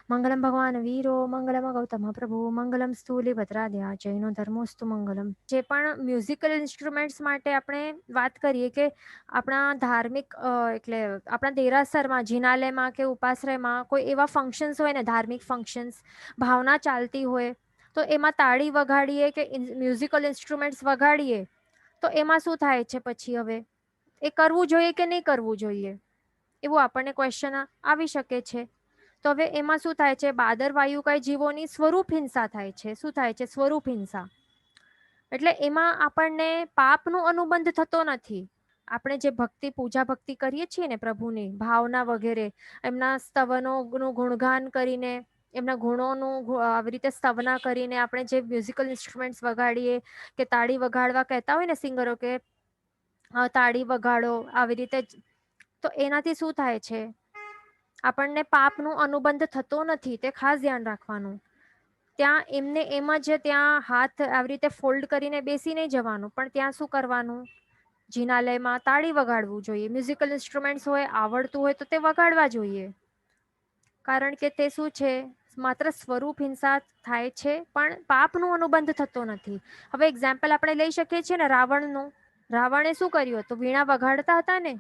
મંગલમ ભગવાન વીરો મંગલમ ગૌતમ પ્રભુ મંગલમ સ્થૂલિભદ્રાદ્યા જૈનો ધર્મોસ્તુ મંગલમ. જે પણ મ્યુઝિકલ ઇન્સ્ટ્રુમેન્ટ્સ માટે આપણે વાત કરીએ કે આપણા ધાર્મિક એટલે આપણા દેરાસરમાં, જિનાલયમાં કે ઉપાશ્રયમાં કોઈ એવા ફંક્શન્સ હોય ને, ધાર્મિક ફંક્શન્સ, ભાવના ચાલતી હોય તો એમાં તાળી વગાડીએ કે મ્યુઝિકલ ઇન્સ્ટ્રુમેન્ટ્સ વગાડીએ તો એમાં શું થાય છે પછી હવે એ કરવું જોઈએ કે નહીં કરવું જોઈએ એવું આપણને ક્વેશ્ચન આવી શકે છે. તો હવે એમાં શું થાય છે, બાદર વાયુકાય જીવોની સ્વરૂપ હિંસા થાય છે. શું થાય છે? સ્વરૂપ હિંસા. એટલે એમાં આપણને પાપનો અનુબંધ થતો નથી. આપણે જે ભક્તિ, પૂજા ભક્તિ કરીએ છીએ ને પ્રભુની ભાવના વગેરે, એમના સ્તવનોનું ગુણગાન કરીને, એમના ગુણોનું આવી રીતે સ્તવના કરીને આપણે જે મ્યુઝિકલ ઇન્સ્ટ્રુમેન્ટ્સ વગાડીએ કે તાળી વગાડવા કહેતા હોય ને સિંગરો કે તાળી વગાડો આવી રીતે, તો એનાથી શું થાય છે, આપણને પાપનો અનુબંધ થતો નથી. તે ખાસ ધ્યાન રાખવાનું. ત્યાં એમને એમ જ ત્યાં હાથ આવી રીતે ફોલ્ડ કરીને બેસી નહીં જવાનું, પણ ત્યાં શું કરવાનું, જિનાલયમાં તાળી વગાડવું જોઈએ. મ્યુઝિકલ ઇન્સ્ટ્રુમેન્ટ્સ હોય, આવડતું હોય તો તે વગાડવા જોઈએ. કારણ કે તે શું છે, માત્ર સ્વરૂપ હિંસા થાય છે પણ પાપનો અનુબંધ થતો નથી. હવે એક્ઝામ્પલ આપણે લઈ શકીએ છીએ ને રાવણનું. રાવણે શું કર્યું હતું? વીણા વગાડતા હતા ને.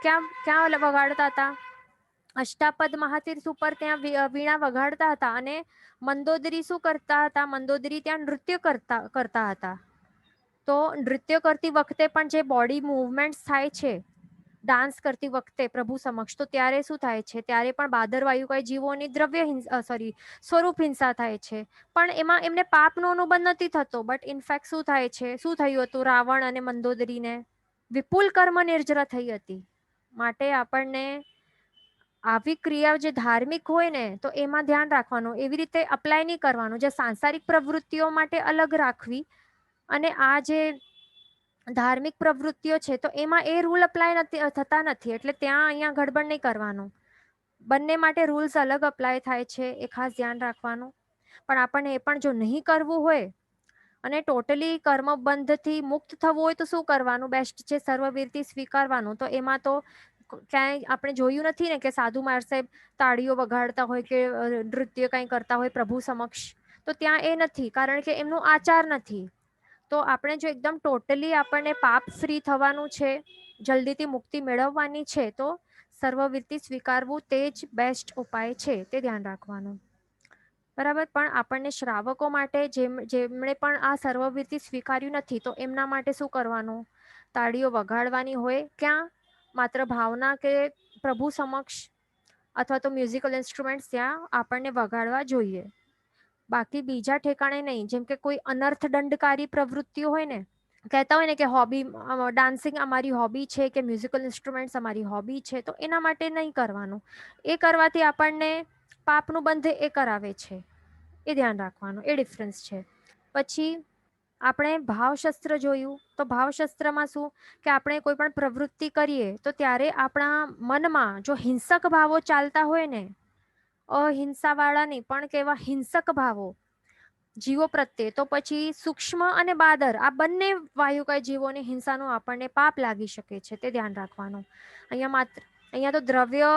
ક્યાં ક્યાં વગાડતા હતા? અષ્ટાપદ મહાતીર્થ ઉપર ત્યાં વીણા વગાડતા હતા. અને મંદોદરી શું કરતા હતા? મંદોદરી ત્યાં નૃત્ય કરતા હતા. તો નૃત્ય કરતી વખતે પણ જે બોડી મૂવમેન્ટ્સ થાય છે ડાન્સ કરતી વખતે પ્રભુ સમક્ષ, તો ત્યારે શું થાય છે, ત્યારે પણ બાદરવાયુકાય જીવોની દ્રવ્ય હિંસા સ્વરૂપ હિંસા થાય છે. પણ એમાં એમને પાપનો અનુબંધ નથી થતો. બટ ઇનફેક્ટ શું થાય છે, શું થયું હતું? રાવણ અને મંદોદરીને વિપુલ કર્મ નિર્જરા થઈ હતી. માટે આપણને આવી ક્રિયાઓ જે ધાર્મિક હોય ને તો એમાં ધ્યાન રાખવાનું. એવી રીતે અપ્લાય નહીં કરવાનું. જે સાંસારિક પ્રવૃત્તિઓ માટે અલગ રાખવી, અને આ જે ધાર્મિક પ્રવૃત્તિઓ છે તો એમાં એ રૂલ અપ્લાય થતા નથી. એટલે ત્યાં અહીંયા ગડબડ નહીં કરવાનું. બંને માટે રૂલ્સ અલગ અપ્લાય થાય છે, એ ખાસ ધ્યાન રાખવાનું. પણ આપણને એ પણ જો નહીં કરવું હોય અને ટોટલી કર્મબંધથી મુક્ત થવું હોય તો શું કરવાનું? બેસ્ટ છે સર્વવીરથી સ્વીકારવાનું. તો એમાં તો ક્યાંય આપણે જોયું નથી ને કે સાધુ મહારાજ સાહેબ તાળીઓ વગાડતા હોય કે નૃત્ય કંઈ કરતા હોય પ્રભુ સમક્ષ. તો ત્યાં એ નથી, કારણ કે એમનો આચાર નથી. તો આપણે જો એકદમ ટોટલી આપણને પાપ ફ્રી થવાનું છે, જલ્દીથી મુક્તિ મેળવવાની છે, તો સર્વવીરથી સ્વીકારવું તે જ બેસ્ટ ઉપાય છે. તે ધ્યાન રાખવાનું. બરાબર. પણ આપણને શ્રાવકો માટે જેમણે પણ આ સર્વવીરથી સ્વીકાર્યું નથી તો એમના માટે શું કરવાનું? તાળીઓ વગાડવાની હોય. ક્યાં? માત્ર ભાવના કે પ્રભુ સમક્ષ, અથવા તો મ્યુઝિકલ ઇન્સ્ટ્રુમેન્ટ્સ ત્યાં આપણને વગાડવા જોઈએ. બાકી બીજા ઠેકાણે નહીં. જેમ કે કોઈ અનર્થ દંડકારી પ્રવૃત્તિઓ હોય ને, કહેતા હોય ને કે હોબી, ડાન્સિંગ અમારી હોબી છે કે મ્યુઝિકલ ઇન્સ્ટ્રુમેન્ટ્સ અમારી હોબી છે, તો એના માટે નહીં કરવાનું. એ કરવાથી આપણને પાપનું બંધ એ કરાવે છે. એ ધ્યાન રાખવાનું. એ ડિફરન્સ છે. પછી આપણે ભાવશસ્ત્ર જોયું. તો ભાવશસ્ત્રમાં શું કે આપણે કોઈ પણ પ્રવૃત્તિ કરીએ તો ત્યારે આપણા મનમાં જો હિંસક ભાવો ચાલતા હોય ને, અહિંસાવાળા નહીં પણ કેવા હિંસક ભાવો જીવો પ્રત્યે, તો પછી સૂક્ષ્મ અને બાદર આ બંને વાયુકાય જીવોની હિંસાનું આપણને પાપ લાગી શકે છે. તે ધ્યાન રાખવાનું. અહીંયા તો દ્રવ્ય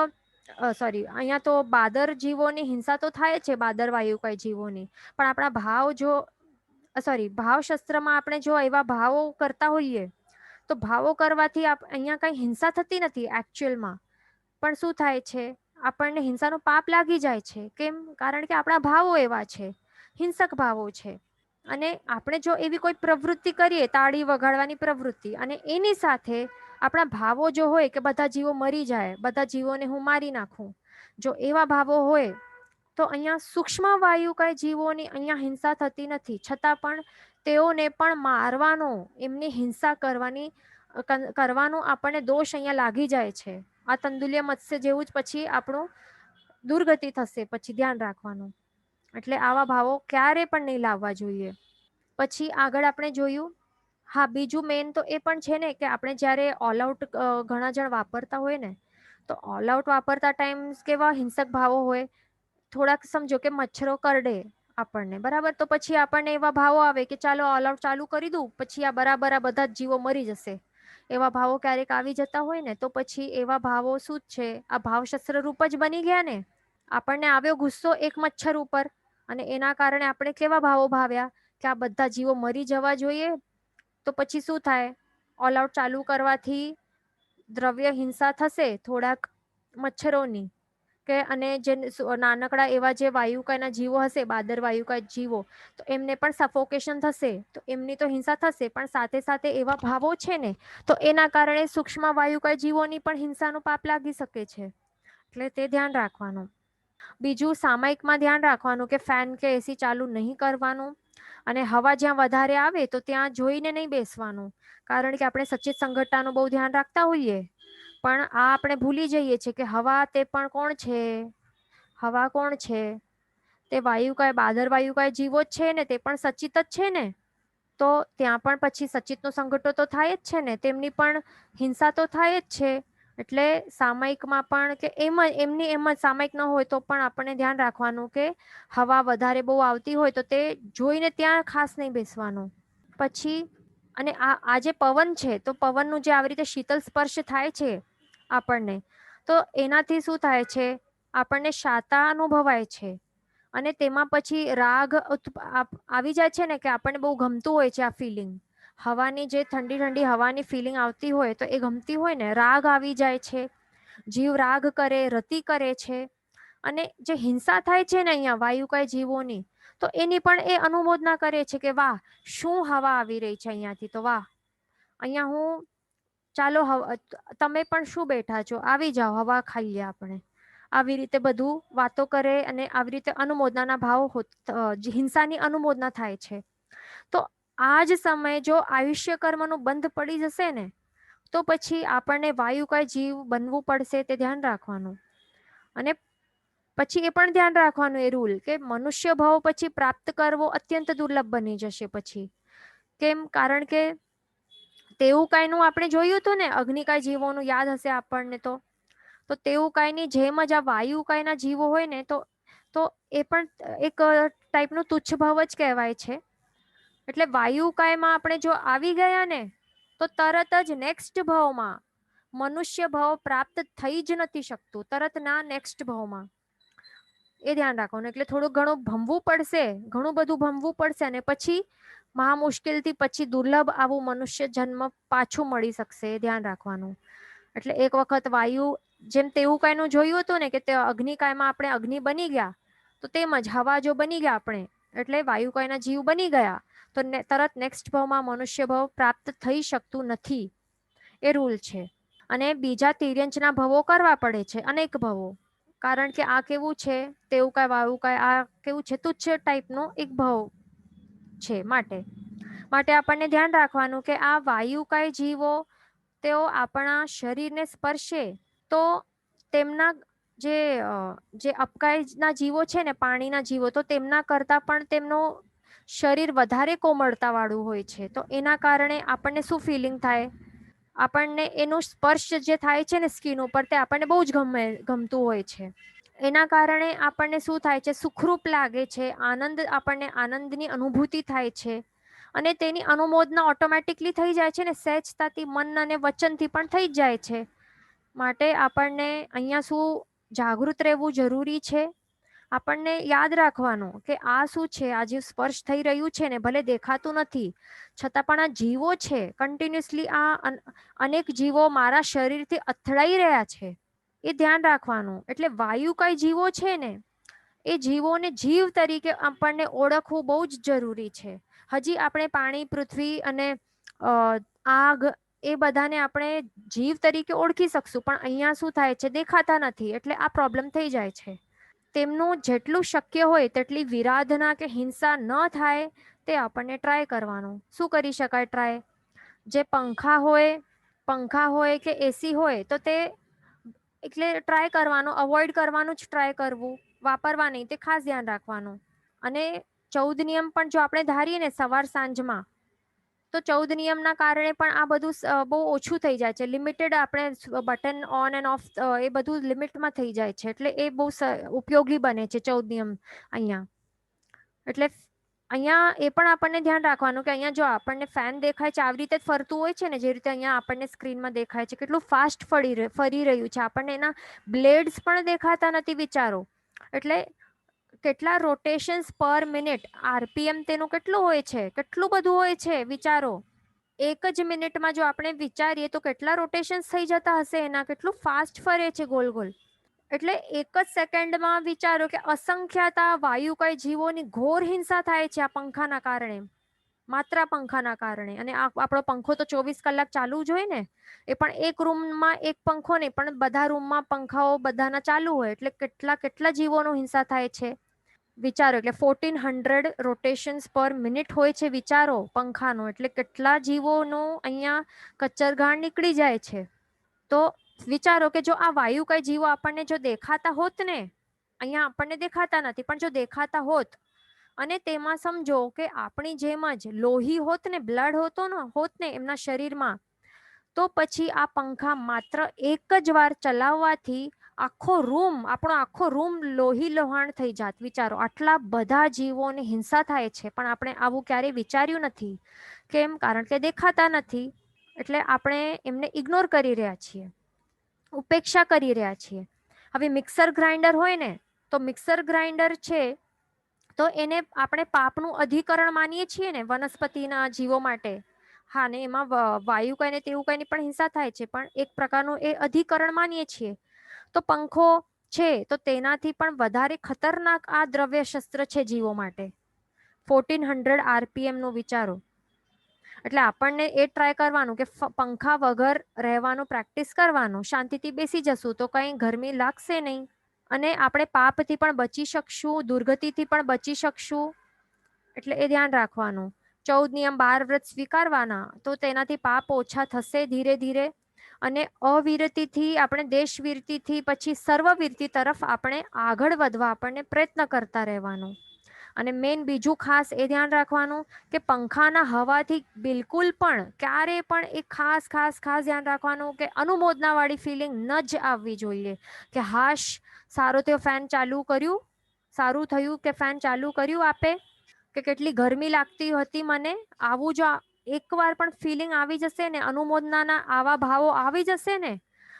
અહીંયા તો બાદર જીવોની હિંસા તો થાય છે, બાદર વાયુકાય જીવોની. પણ આપણા ભાવ જો ભાવશસ્ત્રમાં આપણે જો એવા ભાવો કરતા હોઈએ તો ભાવો કરવાથી અહીંયા કઈ હિંસા થતી નથી એકચ્યુઅલમાં. પણ શું થાય છે, આપણને હિંસાનું પાપ લાગી જાય છે. કેમ? કારણ કે આપણા ભાવો એવા છે, હિંસક ભાવો છે. અને આપણે જો એવી કોઈ પ્રવૃત્તિ કરીએ, તાળી વગાડવાની પ્રવૃત્તિ, અને એની સાથે આપણા ભાવો જો હોય કે બધા જીવો મરી જાય, બધા જીવોને હું મારી નાખું, જો એવા ભાવો હોય તો અહીંયા સૂક્ષ્મ વાયુકાય જીવોની અહીંયા હિંસા થતી નથી. છતાં પણ તેઓને પણ મારવાનો, એમની હિંસા કરવાનો આપણને દોષ અહીંયા લાગી જાય છે. આ તંદુલ્ય મત્સ્ય જેવું જ પછી આપણું દુર્ગતિ થશે. પછી ધ્યાન રાખવાનું. એટલે આવા ભાવો ક્યારે પણ નહીં લાવવા જોઈએ. પછી આગળ આપણે જોયું. હા, બીજું મેન તો એ પણ છે ને કે આપણે જ્યારે ઓલ આઉટ ઘણા જણ વાપરતા હોય ને, તો ઓલ આઉટ વાપરતા ટાઈમ કેવા હિંસક ભાવો હોય. થોડાક સમજો કે મચ્છરો કરડે આપણને, બરાબર, તો પછી આપણને એવા ભાવો આવે કે ચાલો ઓલ આઉટ ચાલુ કરી દઉં, પછી આ બરાબર આ બધા જ જીવો મરી જશે. એવા ભાવો ક્યારેક આવી જતા હોય ને, તો પછી એવા ભાવો શું જ છે, આ ભાવશસ્ત્ર રૂપ જ બની ગયા ને. આપણને આવ્યો ગુસ્સો એક મચ્છર ઉપર અને એના કારણે આપણે કેવા ભાવો ભાવ્યા કે આ બધા જીવો મરી જવા જોઈએ. તો પછી શું થાય? ઓલ આઉટ ચાલુ કરવાથી દ્રવ્ય હિંસા થશે થોડાક મચ્છરોની કે અને જે નાનકડા એવા જે વાયુકાયના જીવો હશે, બાદર વાયુકાય જીવો, તો એમને પણ સફોકેશન થશે. તો એમની તો હિંસા થશે, પણ સાથે સાથે એવા ભાવો છે ને, તો એના કારણે સૂક્ષ્મ વાયુકાય જીવોની પણ હિંસાનું પાપ લાગી શકે છે. એટલે તે ધ્યાન રાખવાનું. બીજું, સામાયિકમાં ધ્યાન રાખવાનું કે ફેન કે એસી ચાલુ નહીં કરવાનું અને હવા જ્યાં વધારે આવે તો ત્યાં જોઈને નહીં બેસવાનું. કારણ કે આપણે સચેત સંઘટનાનું બહુ ધ્યાન રાખતા હોઈએ, પણ આ આપણે ભૂલી જઈએ છીએ કે હવા તે પણ કોણ છે? હવા કોણ છે? તે વાયુકાય, બાદર વાયુકાય જીવો જ છે ને, તે પણ સચિત જ છે ને. તો ત્યાં પણ પછી સચિતનો સંઘટો તો થાય જ છે ને, તેમની પણ હિંસા તો થાય જ છે. એટલે સામાયિકમાં પણ કે એમની એમ જ સામાયિક ન હોય તો પણ આપણને ધ્યાન રાખવાનું કે હવા વધારે બહુ આવતી હોય તો તે જોઈને ત્યાં ખાસ નહીં બેસવાનું. પછી અને આ જે પવન છે, તો પવનનું જે આવી રીતે શીતલ સ્પર્શ થાય છે આપણને, તો એનાથી શું થાય છે? આપણને શાતા અનુભવાય છે અને તેમાં પછી રાગ આવી જાય છે ને કે આપણને બહુ ગમતું હોય છે આ ફિલિંગ. હવાની જે ઠંડી ઠંડી હવાની ફિલિંગ આવતી હોય તો એ ગમતી હોય ને, રાગ આવી જાય છે, જીવ રાગ કરે, રતિ કરે છે. અને જે હિંસા થાય છે ને અહીંયા વાયુકાય જીવોની, તો એની પણ એ અનુમોદના કરે છે કે વાહ, શું હવા આવી રહી છે અહીંયાથી, તો વાહ, અહીંયા હું, ચાલો તમે પણ શું બેઠા છો, આવી જાઓ, હવા ખાઈએ આપણે. આવી રીતે બધું વાતો કરે અને આવી રીતે અનુમોદનાના ભાવ હિંસાની અનુમોદના થાય છે. તો આ જ સમયે જો આયુષ્ય કર્મનું બંધ પડી જશે ને, તો પછી આપણને વાયુકાય જીવ બનવું પડશે, તે ધ્યાન રાખવાનું. અને પછી એ પણ ધ્યાન રાખવાનું એ રૂલ કે મનુષ્ય ભાવ પછી પ્રાપ્ત કરવો અત્યંત દુર્લભ બની જશે પછી. કેમ? કારણ કે તેવું કાયનું આપણે જોયું હતું ને, અગ્નિકાય જીવોનું યાદ હશે આપણને તો તેવું કાયની જેમ જ આ વાયુકાયના જીવો હોય ને, તો એ પણ એક ટાઈપનું તુચ્છ ભાવ જ કહેવાય છે. એટલે વાયુકાયમાં આપણે જો આવી ગયા ને, તો તરત જ નેક્સ્ટ ભાવમાં મનુષ્ય ભાવ પ્રાપ્ત થઈ જ નથી શકતું, તરત ના નેક્સ્ટ ભાવમાં. એ ધ્યાન રાખવાનું. એટલે થોડું ઘણું ભમવું પડશે, ઘણું બધું ભમવું પડશે અને પછી મહા મુશ્કેલથી પછી દુર્લભ આવું મનુષ્ય જન્મ પાછું મળી શકશે, એ ધ્યાન રાખવાનું. એટલે એક વખત વાયુ, જેમ તેવું કાયનું જોયું હતું ને કે તે અગ્નિકાયમાં આપણે અગ્નિ બની ગયા, તો તેમજ હવા જો બની ગયા આપણે, એટલે વાયુકાયના જીવ બની ગયા, તો તરત નેક્સ્ટ ભાવમાં મનુષ્ય ભાવ પ્રાપ્ત થઈ શકતું નથી. એ રૂલ છે. અને બીજા તિર્યંચના ભવો કરવા પડે છે, અનેક ભવો. કારણ કે આ કેવું છે, તેવું કાય વાયુ કાય, આ કેવું છે, તુચ્છ ટાઈપનો એક ભાવ છે. માટે આપણને ધ્યાન રાખવાનું કે આ વાયુકાય જીવો તેઓ આપણા શરીરને સ્પર્શે તો તેમના જે જે અપકાયના જીવો છે ને, પાણીના જીવો, તો તેમના કરતા પણ તેમનું શરીર વધારે કોમળતા વાળું હોય છે. તો એના કારણે આપણને શું ફિલિંગ થાય? આપણને એનું સ્પર્શ જે થાય છે ને સ્કિન ઉપર, તે આપણને બહુ જ ગમતું હોય છે. એના કારણે આપણને શું થાય છે? સુખરૂપ લાગે છે, આપણને આનંદની અનુભૂતિ થાય છે. અને તેની અનુમોદના ઓટોમેટિકલી થઈ જાય છે ને, સહેજતાથી મન અને વચનથી પણ થઈ જ જાય છે. માટે આપણને અહીંયા શું જાગૃત રહેવું જરૂરી છે. આપણને યાદ રાખવાનું કે આ શું છે, આ જે સ્પર્શ થઈ રહ્યું છે ને, ભલે દેખાતું નથી છતાં પણ આ જીવો છે, કન્ટિન્યુઅસલી આ અનેક જીવો મારા શરીરથી અથડાઈ રહ્યા છે, એ ધ્યાન રાખવાનું. એટલે વાયુકાય જીવો છે ને, એ જીવોને જીવ તરીકે આપણને ઓળખવું બહુ જ જરૂરી છે. હજી આપણે પાણી, પૃથ્વી અને આગ, એ બધાને આપણે જીવ તરીકે ઓળખી શકશું, પણ અહીંયા શું થાય છે? દેખાતા નથી, એટલે આ પ્રોબ્લેમ થઈ જાય છે. તેમનું જેટલું શક્ય હોય તેટલી વિરાધના કે હિંસા ન થાય, તે આપણને ટ્રાય કરવાનું. શું કરી શકાય ટ્રાય? જે પંખા હોય કે એસી હોય, તો તે એટલે ટ્રાય કરવાનું, અવોઇડ કરવાનું જ ટ્રાય કરવું, વાપરવા નહીં, તે ખાસ ધ્યાન રાખવાનું. અને 14 નિયમ પણ જો આપણે ધારીએ ને સવાર સાંજમાં, તો 14 નિયમના કારણે પણ આ બધું બહુ ઓછું થઈ જાય છે. લિમિટેડ આપણે બટન ઓન એન્ડ ઓફ, એ બધું લિમિટમાં થઈ જાય છે. એટલે એ બહુ ઉપયોગી બને છે 14 નિયમ અહીંયા. એટલે અહીંયા એ પણ આપણને ધ્યાન રાખવાનું કે અહીંયા જો આપણને ફેન દેખાય છે, આવી રીતે જ ફરતું હોય છે ને, જે રીતે અહીંયા આપણને સ્ક્રીનમાં દેખાય છે, કેટલું ફાસ્ટ ફરી રહ્યું છે. આપણને એના બ્લેડ્સ પણ દેખાતા નથી, વિચારો. એટલે કેટલા રોટેશન્સ પર મિનિટ, આરપીએમ તેનું કેટલું હોય છે, કેટલું બધું હોય છે, વિચારો. એક જ મિનિટમાં જો આપણે વિચારીએ તો કેટલા રોટેશન્સ થઈ જતા હશે એના, કેટલું ફાસ્ટ ફરે છે ગોલ ગોલ. એટલે એક જ સેકન્ડમાં વિચારો કે અસંખ્યતા વાયુકાય જીવોની ઘોર હિંસા થાય છે આ પંખાના કારણે, માત્ર પંખાના કારણે. અને આપણો પંખો તો 24 કલાક ચાલુ જ હોય ને, એ પણ એક રૂમમાં એક પંખો નહીં પણ બધા રૂમમાં પંખાઓ બધાના ચાલુ હોય, એટલે કેટલા કેટલા જીવોનો હિંસા થાય છે વિચારો. એટલે 1400 રોટેશન્સ પર મિનિટ હોય છે વિચારો પંખાનો, એટલે કેટલા જીવોનો અહીંયા કચરઘાણ નીકળી જાય છે. તો વિચારો કે જો આ વાયુ કઈ જીવો આપણને જો દેખાતા હોત ને, અહીંયા આપણને દેખાતા નથી પણ જો દેખાતા હોત, અને તેમાં સમજો કે આપણી જેમ જ લોહી હોત ને, બ્લડ હોત ને એમના શરીરમાં, તો પછી આ પંખા માત્ર એક જ વાર ચલાવવાથી આખો રૂમ, આપણો આખો રૂમ લોહી લોહાણ થઈ જાત. વિચારો, આટલા બધા જીવોની હિંસા થાય છે પણ આપણે આવું ક્યારેય વિચાર્યું નથી. કેમ? કારણ કે દેખાતા નથી, એટલે આપણે એમને ઇગ્નોર કરી રહ્યા છીએ, ઉપેક્ષા કરી રહ્યા છીએ. હવે મિક્સર ગ્રાઇન્ડર હોય ને, તો મિક્સર ગ્રાઇન્ડર છે તો એને આપણે પાપનું અધિકરણ માનીએ છીએ ને વનસ્પતિના જીવો માટે. હા, ને એમાં વાયુ કઈ ને તેવું કઈની પણ હિંસા થાય છે, પણ એક પ્રકારનું એ અધિકરણ માનીએ છીએ. તો પંખો છે તો તેનાથી પણ વધારે ખતરનાક આ દ્રવ્ય શસ્ત્ર છે જીવો માટે. 1400 આરપીએમ નું વિચારો. એટલે આપણને એ ટ્રાય કરવાનું કે પંખા વગર રહેવાનું પ્રેક્ટિસ કરવાનું, શાંતિથી બેસી જશું તો કઈ ગરમી લાગશે નહીં, અને આપણે પાપથી પણ બચી શકશું, દુર્ગતિથી પણ બચી શકશું. એટલે એ ધ્યાન રાખવાનું. 14 નિયમ 12 વ્રત સ્વીકારવાના, તો તેનાથી પાપ ઓછા થશે ધીરે ધીરે. અને અવિરતિથી આપણે દેશવીરતીથી પછી સર્વવીરતી તરફ આપણે આગળ વધવા આપણને પ્રયત્ન કરતા રહેવાનું. અને મેન બીજું ખાસ એ ધ્યાન રાખવાનું કે પંખાના હવાથી બિલકુલ પણ ક્યારે પણ એ ખાસ ખાસ ખાસ ધ્યાન રાખવાનું કે અનુમોદના વાળી ફિલિંગ ન જ આવવી જોઈએ કે હાશ સારો થયો ફેન ચાલુ કર્યું, સારું થયું કે ફેન ચાલુ કર્યું આપે, કે કેટલી ગરમી લાગતી હતી મને. આવું જો એકવાર પણ ફિલિંગ આવી જશે ને, અનુમોદનાના આવા ભાવો આવી જશે ને,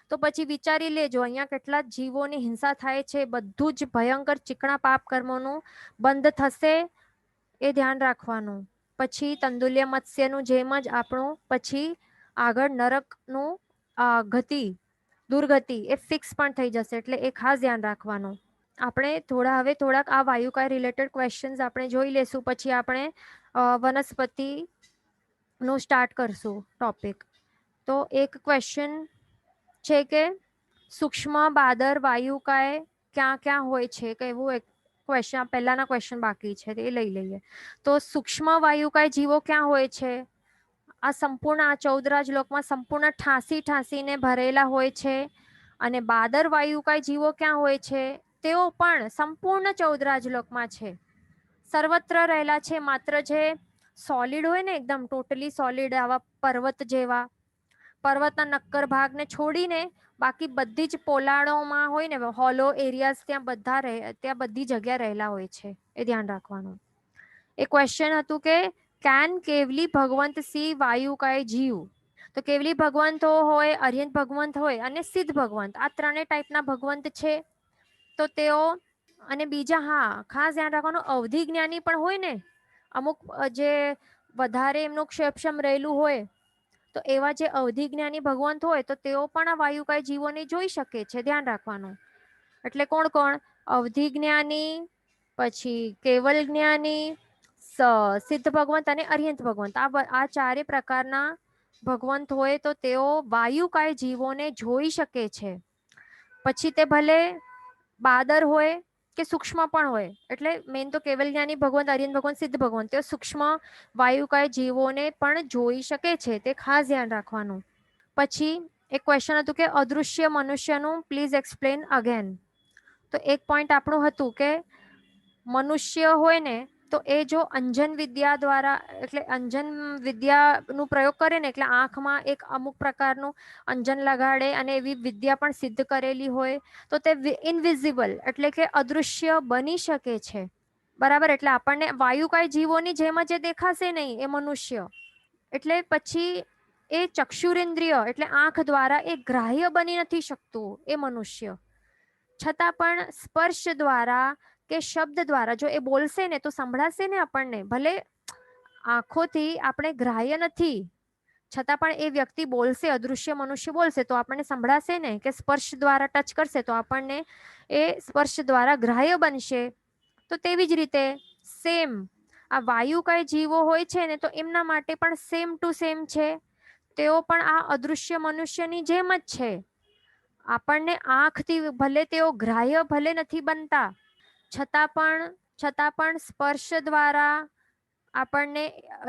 તો પછી વિચારી લેજો અહીંયા કેટલા જીવોની હિંસા થાય છે. બધું જ ભયંકર ચીકણા પાપ કર્મોનું બંધ થશે, એ ધ્યાન રાખવાનું. પછી તંદુલ્ય મત્સ્યનું જેમ જ આપણું પછી આગળ નરકનું ગતિ, દુર્ગતિ એ ફિક્સ પણ થઈ જશે. એટલે એ ખાસ ધ્યાન રાખવાનું. આપણે થોડાક આ વાયુકાય રિલેટેડ ક્વેશ્ચન્સ આપણે જોઈ લેશું, પછી આપણે વનસ્પતિ નું સ્ટાર્ટ કરશું ટોપિક. તો એક ક્વેશ્ચન છે કે સૂક્ષ્મ બાદર વાયુકાય ક્યાં ક્યાં હોય છે, કે એવું એક ક્વેશ્ચન, પહેલાના ક્વેશ્ચન બાકી છે એ લઈ લઈએ. તો સૂક્ષ્મ વાયુકાય જીવો ક્યાં હોય છે? આ સંપૂર્ણ આ 14 લોકમાં સંપૂર્ણ ઠાંસીને ભરેલા હોય છે. અને બાદર વાયુકાય જીવો ક્યાં હોય છે? તેઓ પણ સંપૂર્ણ 14 લોકમાં છે, સર્વત્ર રહેલા છે. માત્ર જે સોલિડ હોય ને, એકદમ ટોટલી સોલિડ, આવા પર્વત જેવા, પર્વતના નક્કર ભાગને છોડીને બાકી બધી જ પોલાણોમાં હોય ને, હોલો એરિયાઝ, ત્યાં બધી જગ્યા રહેલા હોય છે, એ ધ્યાન રાખવાનું. એ ક્વેશ્ચન હતું કે કેન કેવલી ભગવંત સી વાયુકાય જીવ? તો કેવલી ભગવંત હોય, અર્યંત ભગવંત હોય અને સિદ્ધ ભગવંત, આ ત્રણેય ટાઈપના ભગવંત છે. તો તેઓ, અને બીજા હા ખાસ ધ્યાન રાખવાનું, અવધિ જ્ઞાની પણ હોય ને અમુક, જે વધારે એમનું ક્ષેપક્ષમ રહેલું હોય, તો એવા જે અવધિ જ્ઞાની ભગવંત હોય તો તેઓ પણ આ વાયુકાય જીવોને જોઈ શકે છે, ધ્યાન રાખવાનું. એટલે કોણ કોણ? અવધિ જ્ઞાની, પછી કેવલ જ્ઞાની, સિદ્ધ ભગવંત અને અર્યંત ભગવંત, આ ચારે પ્રકારના ભગવંત હોય તો તેઓ વાયુકાય જીવોને જોઈ શકે છે. પછી તે ભલે બાદર હોય કે સૂક્ષ્મ પણ હોય. એટલે મેન તો કેવલ જ્ઞાની ભગવંત, અર્યંત ભગવંત, સિદ્ધ ભગવંત, તે સૂક્ષ્મ વાયુકાય જીવોને પણ જોઈ શકે છે, તે ખાસ ધ્યાન રાખવાનું. પછી એક ક્વેશ્ચન હતું કે અદૃશ્ય મનુષ્યનું પ્લીઝ એક્સપ્લેન અગેન. તો એક પોઈન્ટ આપણું હતું કે મનુષ્ય હોય ને, તો એ જો અંજન વિદ્યા દ્વારા, એટલે અંજન વિદ્યાનું પ્રયોગ કરે ને, એટલે આંખમાં એક અમુક પ્રકારનું અંજન લગાડે અને એવી વિદ્યા પણ સિદ્ધ કરેલી હોય, તો તે ઇનવિઝિબલ એટલે કે અદૃશ્ય બની શકે છે. બરાબર? એટલે આપણને વાયુકાય જીવોની જેમ જ દેખાશે નહીં એ મનુષ્ય. એટલે પછી એ ચક્ષુરેન્દ્રિય એટલે આંખ દ્વારા એ ગ્રાહ્ય બની નથી શકતું એ મનુષ્ય. છતાં પણ સ્પર્શ દ્વારા કે શબ્દ દ્વારા જો એ બોલશે ને તો સંભળાશે ને આપણને, ભલે આંખોથી આપણે ગ્રાહ્ય નથી, છતાં પણ એ વ્યક્તિ બોલશે, અદૃશ્ય મનુષ્ય બોલશે તો આપણને સંભળાશે ને, કે સ્પર્શ દ્વારા ટચ કરશે તો આપણને એ સ્પર્શ દ્વારા ગ્રાહ્ય બનશે. તો તેવી જ રીતે સેમ આ વાયુકાય જીવો હોય છે ને, તો એમના માટે પણ સેમ ટુ સેમ છે. તેઓ પણ આ અદૃશ્ય મનુષ્યની જેમ જ છે. આપણને આંખથી ભલે તેઓ ગ્રાહ્ય ભલે નથી બનતા, છતાં પણ સ્પર્શ દ્વારા આપણને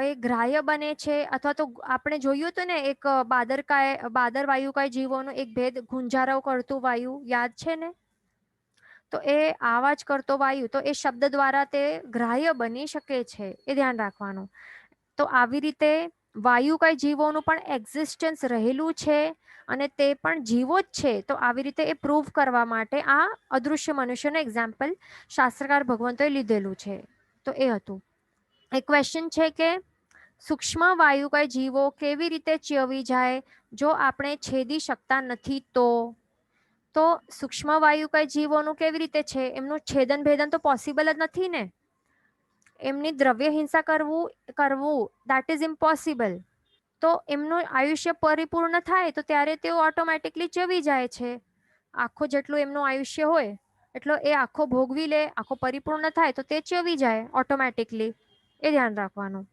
એ ગ્રાહ્ય બને છે. અથવા તો આપણે જોયું હતું ને એક બાદર વાયુકાય જીવોનો એક ભેદ, ગુંજારવ કરતું વાયુ, યાદ છે ને? તો એ આવાજ કરતો વાયુ, તો એ શબ્દ દ્વારા તે ગ્રાહ્ય બની શકે છે, એ ધ્યાન રાખવાનું. તો આવી રીતે વાયુકાય જીવોનું પણ એક્ઝિસ્ટન્સ રહેલું છે અને તે પણ જીવો જ છે. તો આવી રીતે એ પ્રૂવ કરવા માટે આ અદૃશ્ય મનુષ્યનું એક્ઝામ્પલ શાસ્ત્રકાર ભગવંતોએ લીધેલું છે. તો એ હતું. એક ક્વેશ્ચન છે કે સૂક્ષ્મ વાયુકાય જીવો કેવી રીતે ચ્યવી જાય જો આપણે છેદી શકતા નથી? તો સૂક્ષ્મ વાયુકાય જીવોનું કેવી રીતે છે? એમનું છેદન ભેદન તો પોસિબલ જ નથી ને. એમની દ્રવ્ય હિંસા કરવું દેટ ઇઝ ઇમ્પોસિબલ. તો એમનું આયુષ્ય પરિપૂર્ણ થાય તો ત્યારે તેઓ ઓટોમેટિકલી ચવી જાય છે. આખો જેટલું એમનું આયુષ્ય હોય એટલો એ આખો ભોગવી લે, આખો પરિપૂર્ણ થાય તો તે ચવી જાય ઓટોમેટિકલી. એ ધ્યાન રાખવાનું.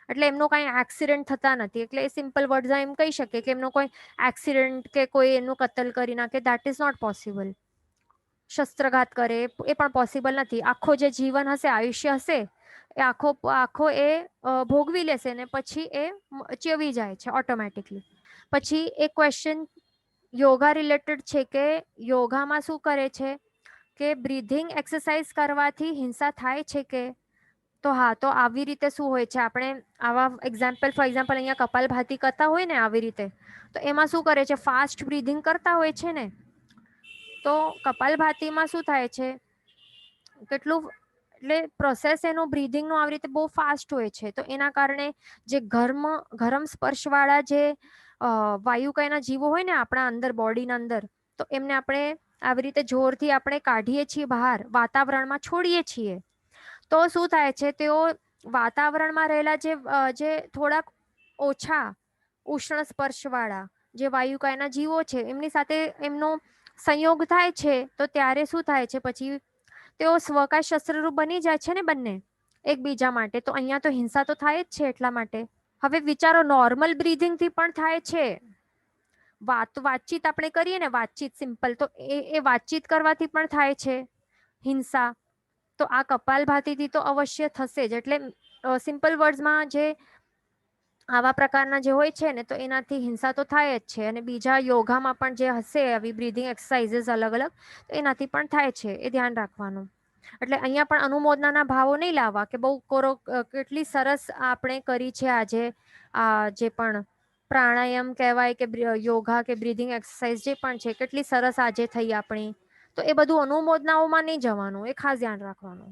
એટલે એમનો કાંઈ એક્સિડન્ટ થતા નથી. એટલે એ સિમ્પલ વર્ડ્સ એમ કહી શકે કે એમનો કોઈ એક્સિડન્ટ કે કોઈ એનું કતલ કરી નાખે, દેટ ઇઝ નોટ પોસિબલ. શસ્ત્રઘાત કરે એ પણ પોસિબલ નથી. આખો જે જીવન હશે, આયુષ્ય હશે, એ આખો એ ભોગવી લેશે ને પછી એ ચવી જાય છે ઓટોમેટિકલી. પછી એક ક્વેશ્ચન યોગા રિલેટેડ છે કે યોગામાં શું કરે છે કે બ્રીધિંગ એક્સરસાઇઝ કરવાથી હિંસા થાય છે કે? તો હા, તો આવી રીતે શું હોય છે, આપણે આવા એક્ઝામ્પલ, ફોર એક્ઝામ્પલ અહીંયા કપાલભાતિ કરતા હોય ને આવી રીતે, તો એમાં શું કરે છે, ફાસ્ટ બ્રીધિંગ કરતા હોય છે ને. તો કપાલભાતિમાં શું થાય છે, કેટલું એટલે પ્રોસેસ એનું બ્રીધિંગનું આવી રીતે બહુ ફાસ્ટ હોય છે. તો એના કારણે જે ગરમ સ્પર્શવાળા જે વાયુકાયના જીવો હોય ને આપણા અંદર, બોડીના અંદર, તો એમને આપણે આવી રીતે જોરથી આપણે કાઢીએ છીએ બહાર, વાતાવરણમાં છોડીએ છીએ. તો શું થાય છે, તેઓ વાતાવરણમાં રહેલા જે થોડાક ઓછા ઉષ્ણ સ્પર્શવાળા જે વાયુકાયના જીવો છે એમની સાથે એમનો સંયોગ થાય છે. તો ત્યારે શું થાય છે, પછી તેઓ સ્વકાય શસ્ત્રરૂપ બની જાય છે ને બંને એકબીજા માટે. તો અહીંયા તો હિંસા તો થાય જ છે એટલા માટે. હવે વિચારો, નોર્મલ બ્રીધિંગથી પણ થાય છે. વાતચીત આપણે કરીએ ને, વાતચીત સિમ્પલ, તો એ વાતચીત કરવાથી પણ થાય છે હિંસા. તો આ કપાલભાતિથી તો અવશ્ય થશે જ. એટલે સિમ્પલ વર્ડ્સમાં જે આવા પ્રકારના જે હોય છે ને, તો એનાથી હિંસા તો થાય જ છે. અને બીજા યોગામાં પણ જે હશે આવી બ્રીધિંગ એક્સરસાઇઝીસ અલગ અલગ, તો એનાથી પણ થાય છે. એ ધ્યાન રાખવાનું. એટલે અહીંયા પણ અનુમોદનાના ભાવો નહીં લાવવા કે બહુ કેટલી સરસ આપણે કરી છે આજે. આ જે પણ પ્રાણાયામ કહેવાય કે યોગા કે બ્રીધિંગ એક્સરસાઇઝ જે પણ છે, કેટલી સરસ આજે થઈ આપણી. તો એ બધું અનુમોદનાઓમાં નહીં જવાનું, એ ખાસ ધ્યાન રાખવાનું.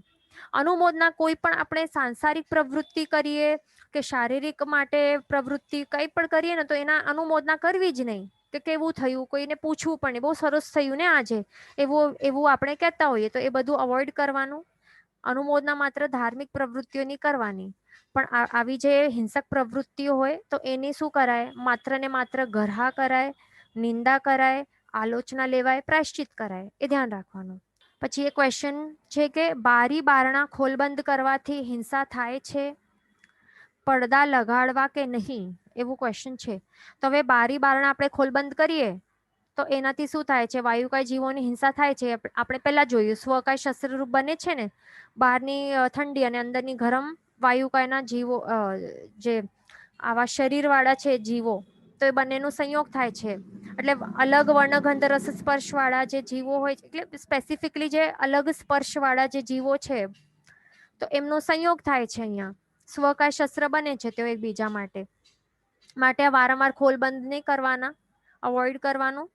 અનુમોદના કોઈ પણ આપણે સાંસારિક પ્રવૃત્તિ કરીએ કે શારીરિક માટે પ્રવૃત્તિ કંઈ પણ કરીએ ને, તો એના અનુમોદના કરવી જ નહીં. કે કેવું થયું, કોઈને પૂછવું પણ નહીં, બહુ સરસ થયું ને આજે, એવું આપણે કહેતા હોઈએ, તો એ બધું અવોઇડ કરવાનું. અનુમોદના માત્ર ધાર્મિક પ્રવૃત્તિઓની કરવાની. પણ આવી જે હિંસક પ્રવૃત્તિઓ હોય તો એની શું કરાય, માત્ર ને માત્ર ગરહા કરાય, નિંદા કરાય, આલોચના લેવાય, પ્રાયશ્ચિત કરાય. એ ધ્યાન રાખવાનું. પછી એ ક્વેશ્ચન છે કે બારી બારણા ખોલબંધ કરવાથી હિંસા થાય છે, પડદા લગાડવા કે નહીં, એવું ક્વેશ્ચન છે. તો હવે બારી બારણા આપણે ખોલબંધ કરીએ તો એનાથી શું થાય છે, વાયુકાય જીવોની હિંસા થાય છે. આપણે પહેલા જોયું, સ્વકાય શસ્ત્રરૂપ બને છે ને, બહારની ઠંડી અને અંદરની ગરમ વાયુકાયના જીવો, જે આવા શરીરવાળા છે જીવો, તો એ બંનેનો સંયોગ થાય છે. એટલે અલગ વર્ણગંધ રસ સ્પર્શવાળા જે જીવો હોય, એટલે સ્પેસિફિકલી જે અલગ સ્પર્શવાળા જે જીવો છે, તો એમનો સંયોગ થાય છે અહીંયા. સ્વકાય શસ્ત્ર બને છે તેઓ એકબીજા માટે આ વારંવાર ખોલબંધ નહીં કરવાના, અવોઇડ કરવાનું.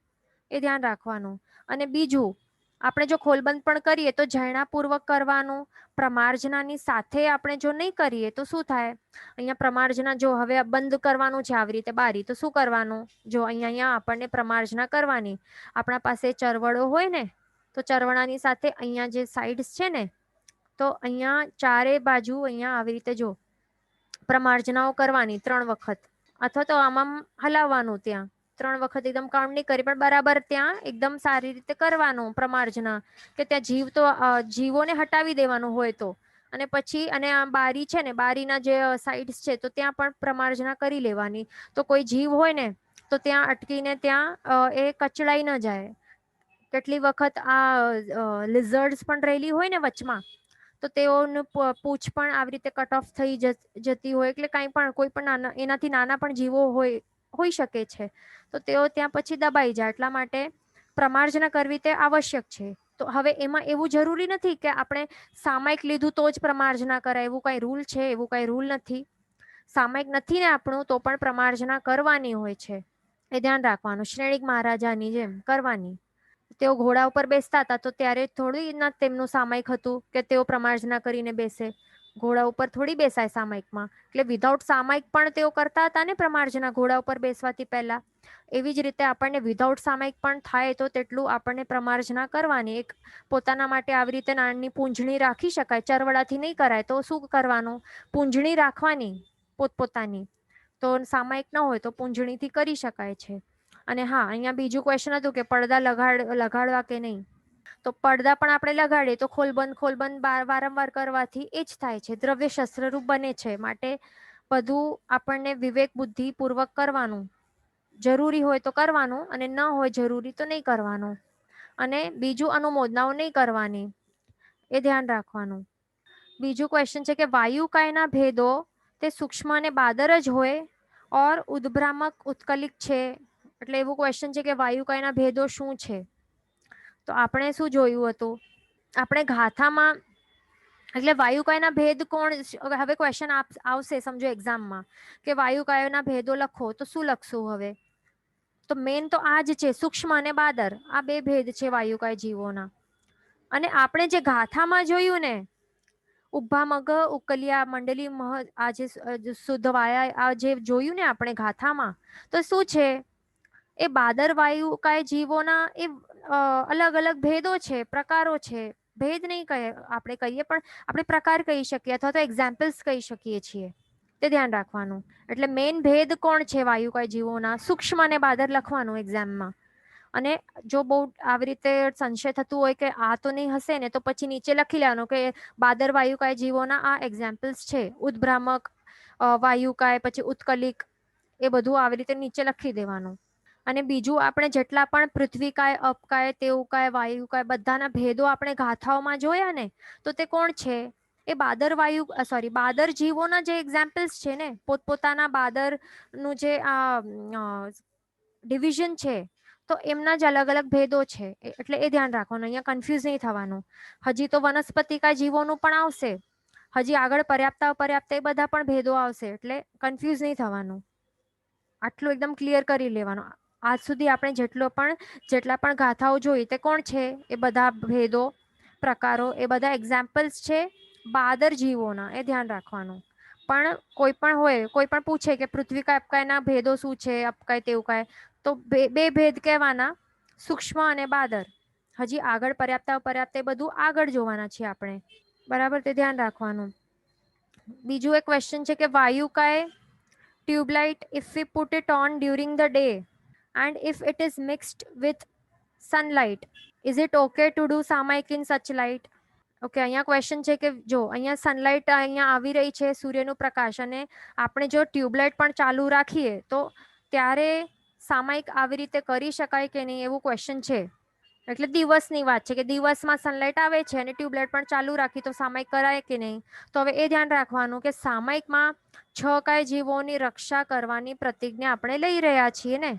એ ધ્યાન રાખવાનું. અને બીજું, આપણે જો ખોલબંધ પણ કરીએ તો જૈણાપૂર્વક કરવાનું. પ્રમાર્જનાની સાથે આપણે જો નહીં કરીએ તો શું થાય, અહીંયા પ્રમાર્જના, જો હવે બંધ કરવાનું છે આવી રીતે બારી, તો શું કરવાનું, જો અહીંયા આપણને પ્રમાર્જના કરવાની. આપણા પાસે ચરવડો હોય ને, તો ચરવણાની સાથે અહીંયા જે સાઈડ્સ છે ને, તો અહીંયા ચારે બાજુ અહીંયા આવી રીતે જો પ્રમાર્જનાઓ કરવાની 3 વખત, અથવા તો આમ હલાવવાનું, ત્યાં 3 વખત એકદમ કાઉન્ટ નહીં કરી પણ બરાબર ત્યાં એકદમ સારી રીતે કરવાનું પ્રમાર્જના, કે ત્યાં જીવોને હટાવી દેવાનું હોય તો. અને પછી અને આ બારી છે ને, બારીના જે સાઈડ્સ છે તો ત્યાં પણ પ્રમાર્જના કરી લેવાની. તો કોઈ જીવ હોય ને તો ત્યાં અટકીને ત્યાં એ કચડાઈ ન જાય. કેટલી વખત આ લિઝર્ડ્સ પણ રહેલી હોય ને વચમાં, તો તેઓનું પૂંછ પણ આવી રીતે કટ ઓફ થઈ જતી હોય, એટલે કાંઈ પણ કોઈ પણ એનાથી નાના પણ જીવો હોઈ શકે છે, તો તેઓ ત્યાં પછી દબાઈ જાય. એટલા માટે પ્રમાર્જના કરવી તે આવશ્યક છે. તો હવે એમાં એવું જરૂરી નથી કે આપણે સામાયિક લીધું તો જ પ્રમાર્જના કરાય, એવું કઈ રૂલ છે? એવું કઈ રૂલ નથી. સામાયિક નથી ને આપણું તો પણ પ્રમાર્જના કરવાની હોય છે, એ ધ્યાન રાખવાનું. શ્રેણિક મહારાજાની જેમ કરવાની. તેઓ ઘોડા ઉપર બેસતા હતા તો ત્યારે થોડી ના તેમનું સામાયિક હતું કે તેઓ પ્રમાર્જના કરીને બેસે. ઘોડા ઉપર થોડી બેસાય સામાયિકમાં, એટલે વિધાઉટ સામાયિક પણ તેઓ કરતા હતા ને પ્રમાર્જના ઘોડા ઉપર બેસવાથી પહેલા. એવી જ રીતે આપણને વિધાઉટ સામાયિક પણ થાય તો તેટલું આપણને પ્રમાર્જના કરવાની. એક પોતાના માટે આવી રીતે નાની પૂંજણી રાખી શકાય. ચરવડાથી નહીં કરાય તો શું કરવાનું? પૂંજણી રાખવાની પોતપોતાની. તો સામાયિક ન હોય તો પૂંજણીથી કરી શકાય છે. અને હા, અહીંયા બીજું ક્વેશ્ચન હતું કે પડદા લગાડવા કે નહીં. તો પડદા પણ આપણે લગાડીએ તો ખોલબંધ વારંવાર કરવાથી એ જ થાય છે, દ્રવ્ય શસ્ત્રરૂપ બને છે. માટે બધું આપણને વિવેક બુદ્ધિ પૂર્વક કરવાનું. જરૂરી હોય તો કરવાનું, અને ન હોય જરૂરી તો નહીં કરવાનું. અને બીજું અનુમોદનાઓ નહીં કરવાની, એ ધ્યાન રાખવાનું. બીજું ક્વેશ્ચન છે કે વાયુકાયના ભેદો તે સૂક્ષ્મ અને બાદર જ હોય ઓર ઉદ્ભ્રામક ઉત્કલિક છે. એટલે એવું ક્વેશ્ચન છે કે વાયુકાયના ભેદો શું છે? તો આપણે શું જોયું હતું? આપણે ગાથામાં, એટલે વાયુકાયના ભેદ કોણ, હવે ક્વેશ્ચન આવશે સમજો એક્ઝામમાં કે વાયુકાયોના ભેદો લખો, તો શું લખશું હવે? તો મેન તો આ જ છે, સૂક્ષ્મ અને બાદર, આ બે ભેદ છે વાયુકાય જીવોના. અને આપણે જે ગાથામાં જોયું ને, ઉભા મગ ઉકલિયા મંડલી આ જે શુદ્ધ વાયા, આ જે જોયું ને આપણે ગાથામાં, તો શું છે? એ બાદર વાયુકાય જીવોના એ અલગ અલગ ભેદો છે, પ્રકારો છે. ભેદ નહીં કહે આપણે કહીએ, પણ આપણે પ્રકાર કહી શકીએ અથવા તો એક્ઝામ્પલ્સ કહી શકીએ છીએ. તે ધ્યાન રાખવાનું. એટલે મેઇન ભેદ કોણ છે વાયુકાય જીવોના? સૂક્ષ્મ અને બાદર લખવાનું એક્ઝામમાં. અને જો બહુ આવી રીતે સંશય થતું હોય કે આ તો નહીં હશે ને, તો પછી નીચે લખી લેવાનું કે બાદર વાયુકાય જીવોના આ એક્ઝામ્પલ્સ છે. ઉદ્ભ્રામક વાયુકાય, પછી ઉત્કલિક, એ બધું આવી રીતે નીચે લખી દેવાનું. અને બીજું, આપણે જેટલા પણ પૃથ્વીકાય, અપકાય, તેવુકાય, વાયુકાય, બધાના ભેદો આપણે ગાથાઓમાં જોયા ને, તો તે કોણ છે? એ બાદર બાદર જીવોના જે એક્ઝામ્પલ્સ છે ને, પોતપોતાના બાદર નું જે આ ડિવિઝન છે, તો એમના જ અલગ અલગ ભેદો છે. એટલે એ ધ્યાન રાખવાનું, અહીંયા કન્ફ્યુઝ નહીં થવાનું. હજી તો વનસ્પતિકા જીવોનું પણ આવશે, હજી આગળ પર્યાપ્ત અપર્યાપ્ત એ બધા પણ ભેદો આવશે, એટલે કન્ફ્યુઝ નહીં થવાનું. આટલું એકદમ ક્લિયર કરી લેવાનું. આજ સુધી આપણે જેટલા પણ ગાથાઓ જોઈ તે કોણ છે? એ બધા ભેદો, પ્રકારો, એ બધા એક્ઝામ્પલ્સ છે બાદર જીવોના, એ ધ્યાન રાખવાનું. પણ કોઈ પણ હોય, કોઈ પણ પૂછે કે પૃથ્વીકાય અપકાયના ભેદો શું છે, અપકાય તેવુકાય, તો બે ભેદ કહેવાના, સૂક્ષ્મ અને બાદર. હજી આગળ પર્યાપ્ત અપર્યાપ્ત એ બધું આગળ જોવાના છે આપણે, બરાબર? તે ધ્યાન રાખવાનું. બીજું એક ક્વેશ્ચન છે કે વાયુકાય tube light, if we put it on during the day and if it is mixed with sunlight, is it okay to do samayik in such light? Okay, અહીંયા ક્વેશ્ચન છે કે જો અહીંયા સનલાઇટ અહીંયા આવી રહી છે, સૂર્યનું પ્રકાશ, અને આપણે જો ટ્યુબલાઇટ પણ ચાલુ રાખીએ તો ત્યારે સામાયિક આવી રીતે કરી શકાય કે નહીં, એવું ક્વેશ્ચન છે. એટલે દિવસની વાત છે કે દિવસમાં સનલાઇટ આવે છે અને ટ્યુબલાઇટ પણ ચાલુ રાખી તો સામાયિક કરાય કે નહીં. તો હવે એ ધ્યાન રાખવાનું કે સામાયિકમાં 6 કાય જીવોની રક્ષા કરવાની પ્રતિજ્ઞા આપણે લઈ રહ્યા છીએ ને,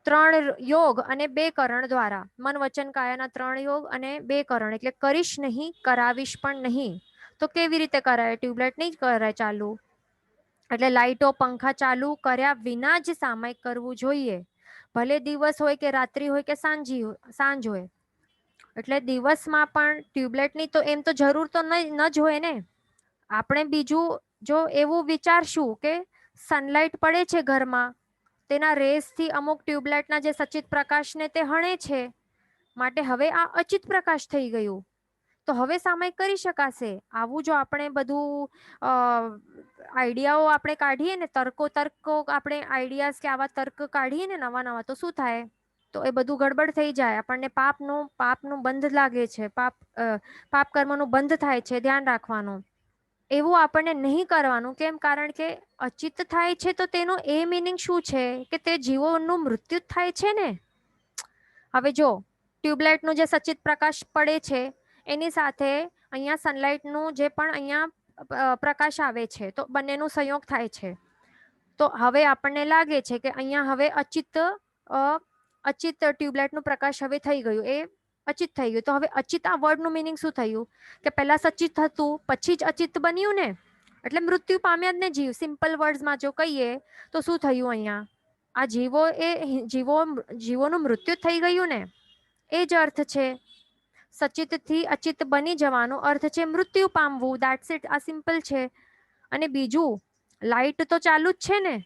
3 યોગ અને 2 કરણ દ્વારા. મન વચન કાયાના 3 યોગ અને 2 કરણ, એટલે કરીશ નહીં, કરાવીશ પણ નહીં. તો કેવી રીતે કરાય? ટ્યુબલાઇટ નહીં કરાય ચાલુ, એટલે લાઇટો પંખા ચાલુ કર્યા વિના જ સામાયિક કરવું જોઈએ. ભલે દિવસ હોય કે રાત્રિ હોય કે સાંજ હોય. એટલે દિવસમાં પણ ટ્યુબલાઇટની તો એમ તો જરૂર તો ન જ હોય ને. આપણે બીજું જો એવું વિચારશું કે સનલાઇટ પડે છે ઘરમાં, તેના રેસથી અમુક ટ્યુબલાઇટના જે સચિત પ્રકાશને તે હણે છે, માટે હવે આ અચિત પ્રકાશ થઈ ગયું. તો હવે સામાયિક કરી શકાશે. આવું જો આપણે બધું આઈડિયાઓ આપણે કાઢીએ ને, તર્કો આપણે આઈડિયાઝ કે આવા તર્ક કાઢીએ ને નવા નવા, તો શું થાય? તો એ બધું ગડબડ થઈ જાય. આપણને પાપનું બંધ લાગે છે, પાપ કર્મનું બંધ થાય છે. ધ્યાન રાખવાનું. એવું આપણને નહીં કરવાનું. કેમ? કારણ કે અચિત થાય છે તો તેનો એ મિનિંગ શું છે કે તે જીવોનું મૃત્યુ થાય છે ને. હવે જો ટ્યુબલાઇટનું જે સચિત પ્રકાશ પડે છે એની સાથે અહીંયા સનલાઇટનું જે પણ અહીંયા પ્રકાશ આવે છે, તો બંનેનું સંયોગ થાય છે. તો હવે આપણને લાગે છે કે અહીંયા હવે અચિત ટ્યુબલાઇટનું પ્રકાશ હવે થઈ ગયું, એ અચિત થઈ ગયું. તો હવે અચિત આ વર્ડનું મિનિંગ શું થયું કે પહેલા સચિત હતું પછી જ અચિત બન્યું ને, એટલે મૃત્યુ પામ્યા જ ને જીવ. સિમ્પલ વર્ડ્સમાં જો કહીએ તો શું થયું? અહીંયા આ જીવોનું મૃત્યુ થઈ ગયું ને, એ જ અર્થ છે. સચિત થી અચિત બની જવાનો અર્થ છે મૃત્યુ પામવું. That's it. આ સિમ્પલ છે. અને બીજું, લાઈટ તો ચાલુ જ છે ને,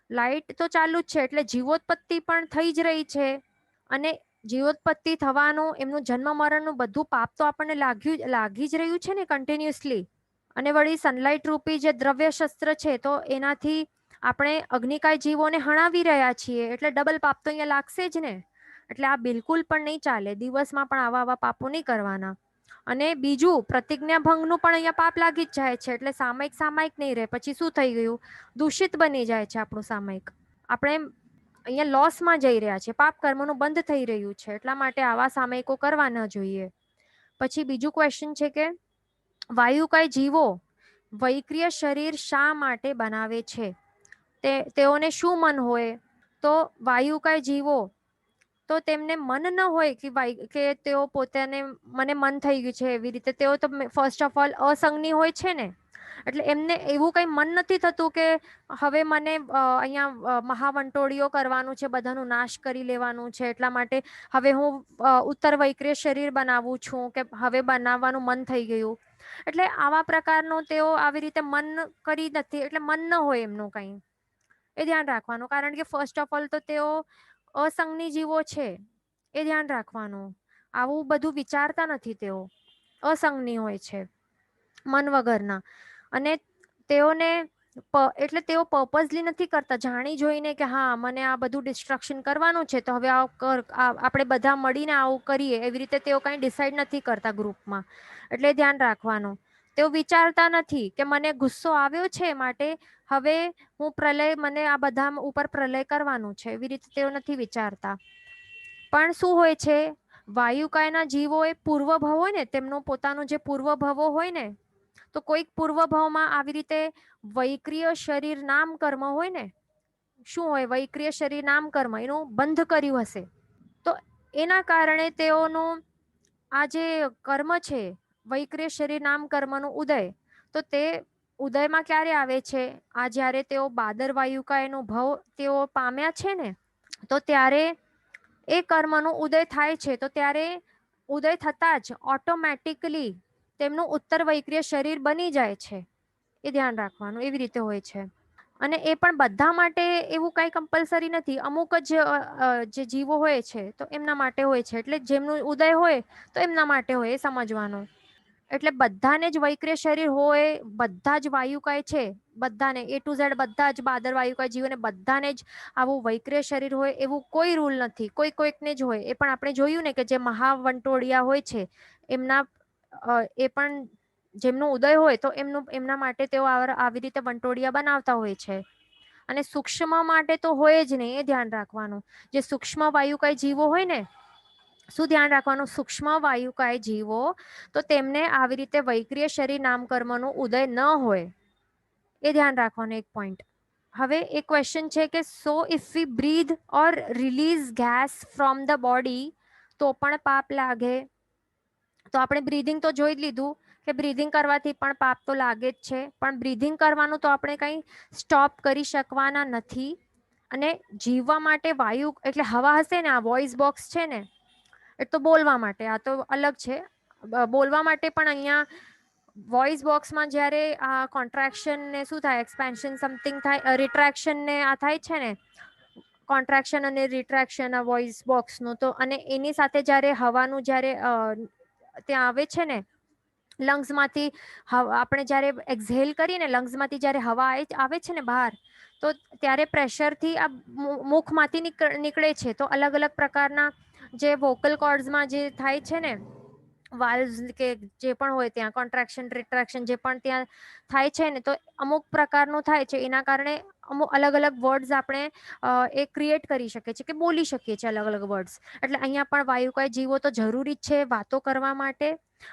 લાઈટ તો ચાલુ જ છે એટલે જીવોત્પત્તિ પણ થઈ જ રહી છે. અને જીવોત્પત્તિ થવાનું, એમનું જન્મ મરણનું બધું પાપ તો આપણને લાગી જ રહ્યું છે ને કન્ટિન્યુઅસલી. અને વળી સનલાઇટ રૂપી જે દ્રવ્ય શસ્ત્ર છે, તો એનાથી આપણે અગ્નિકાય જીવોને હણાવી રહ્યા છીએ, એટલે ડબલ પાપ તો અહીંયા લાગશે જ ને. એટલે આ બિલકુલ પણ નહીં ચાલે. દિવસમાં પણ આવા પાપો નહીં કરવાના. અને બીજું, પ્રતિજ્ઞા ભંગનું પણ અહીંયા પાપ લાગી જ જાય છે. એટલે સામાયિક નહીં રહે. પછી શું થઈ ગયું? દૂષિત બની જાય છે આપણું સામાયિક. આપણે અહીંયા લોસમાં જઈ રહ્યા છે, પાપ કર્મનું બંધ થઈ રહ્યું છે. એટલા માટે આવા સામાયિકો કરવા ન જોઈએ. પછી બીજું ક્વેશ્ચન છે કે વાયુકાય જીવો વૈક્રિય શરીર શા માટે બનાવે છે? તેઓને શું મન હોય? તો વાયુકાય જીવો, તો તેમને મન ન હોય કે તેઓ પોતાને મને મન થઈ ગયું છે એવી રીતે. તેઓ તો ફર્સ્ટ ઓફ ઓલ અસંગની હોય છે ને, એટલે એમને એવું કંઈ મન નથી થતું કે હવે મને અહીંયા મહાવંટોળીઓ કરવાનું છે, બધાનું નાશ કરી લેવાનું છે, એટલા માટે હવે હું ઉત્તર વૈક્રિય શરીર બનાવું છું, કે હવે બનાવવાનું મન થઈ ગયું. એટલે આવા પ્રકારનું તેઓ આવી રીતે મન કરી નથી, એટલે મન ન હોય એમનું કંઈ. એ ધ્યાન રાખવાનું. કારણ કે ફર્સ્ટ ઓફ ઓલ તો તેઓ અસંગની જીવો છે, એ ધ્યાન રાખવાનું. આવું બધું વિચારતા નથી તેઓ, અસંગની હોય છે, મન વગરના. અને તેઓને એટલે તેઓ પર્પઝલી નથી કરતા જાણી જોઈને કે હા મને આ બધું ડિસ્ટ્રક્શન કરવાનું છે, તો હવે આપણે બધા મળીને આવું કરીએ, એવી રીતે તેઓ કંઈ ડિસાઈડ નથી કરતા ગ્રુપમાં. એટલે ધ્યાન રાખવાનું. તેઓ વિચારતા નથી કે મને ગુસ્સો આવ્યો છે માટે હવે મને આ બધા ઉપર પ્રલય કરવાનું છે, એવી રીતે તેઓ નથી વિચારતા. પણ શું હોય છે, વાયુકાયના જીવો એ પૂર્વભવ હોય ને, તેમનો પોતાનો જે પૂર્વભવો હોય ને, તો કોઈક પૂર્વભાવમાં આવી રીતે વૈક્રિય શરીર નામ કર્મ હોય ને. શું હોય? વૈક્રિય શરીર નામ કર્મ એનું બંધ કર્યું હશે, તો એના કારણે તેઓનું આ જે કર્મ છે વૈક્રિય શરીર નામ કર્મનું ઉદય, તો તે ઉદયમાં ક્યારે આવે છે? આ જ્યારે તેઓ બાદર વાયુકાયનો ભવ તેઓ પામ્યા છે ને, તો ત્યારે એ કર્મનું ઉદય થાય છે. તો ત્યારે ઉદય થતા જ ઓટોમેટિકલી તેમનું ઉત્તર વૈક્રિય શરીર બની જાય છે. એ ધ્યાન રાખવાનું. એવી રીતે હોય છે. અને એ પણ બધા માટે એવું કાંઈ કમ્પલસરી નથી. અમુક જ જે જીવો હોય છે તો એમના માટે હોય છે. એટલે જેમનું ઉદય હોય તો એમના માટે હોય, એ સમજવાનું. એટલે બધાને જ વૈક્રિય શરીર હોય, બધા જ વાયુકાય છે, બધાને A to Z બધા જ બાદર વાયુકાય જીવોને બધાને જ આવું વૈક્રિય શરીર હોય એવું કોઈ રૂલ નથી. કોઈકને જ હોય. એ પણ આપણે જોયું ને કે જે મહાવંટોળિયા હોય છે એમના એ પણ જેમનું ઉદય હોય તો એમના માટે તેઓ આવી રીતે વંટોળિયા બનાવતા હોય છે. અને સૂક્ષ્મ માટે તો હોય જ નહીં, એ ધ્યાન રાખવાનું. જે સૂક્ષ્મ વાયુકાય જીવો હોય ને, શું ધ્યાન રાખવાનું? સૂક્ષ્મ વાયુકાય જીવો, તો તેમને આવી રીતે વૈક્રિય શરીર નામ કર્મનું ઉદય ન હોય, એ ધ્યાન રાખવાનું. એક પોઈન્ટ. હવે એક ક્વેશ્ચન છે કે so if we breathe or release gas from the body તો પણ પાપ લાગે? તો આપણે બ્રીધિંગ તો જોઈ જ લીધું કે બ્રીધિંગ કરવાથી પણ પાપ તો લાગે જ છે. પણ બ્રીધિંગ કરવાનું તો આપણે કંઈ સ્ટોપ કરી શકવાના નથી. અને જીવવા માટે વાયુ એટલે હવા હશે ને, આ વોઇસ બોક્સ છે ને, એ તો બોલવા માટે, આ તો અલગ છે. બોલવા માટે પણ અહીંયા વોઇસ બોક્સમાં જ્યારે આ કોન્ટ્રાક્શન ને શું થાય, એક્સપેન્શન સમથિંગ થાય, રિટ્રેક્શન ને આ થાય છે ને, કોન્ટ્રાક્શન અને રિટ્રેક્શન આ વોઇસ બોક્સનું, તો અને એની સાથે જ્યારે હવાનું જ્યારે ત્યાં આવે છે ને લંગ્સમાંથી, આપણે જ્યારે એક્ઝેલ કરીએ ને લંગ્સમાંથી જ્યારે હવા આવે છે ને બહાર, તો ત્યારે પ્રેશરથી આ મુખમાંથી નીકળે છે. તો અલગ અલગ પ્રકારના જે વોકલ કોર્ડ્સમાં જે થાય છે ને વાલ્વ્સ કે જે પણ હોય ત્યાં કોન્ટ્રાક્શન રિટ્રેક્શન જે પણ ત્યાં થાય છે ને, તો અમુક પ્રકારનું થાય છે. એના કારણે અમુક અલગ અલગ વર્ડ્સ આપણે એ ક્રિએટ કરી શકીએ છીએ કે બોલી શકીએ છીએ અલગ અલગ વર્ડ્સ. એટલે અહીંયા પણ વાયુકાય જીવો તો જરૂરી જ છે વાતો કરવા માટે,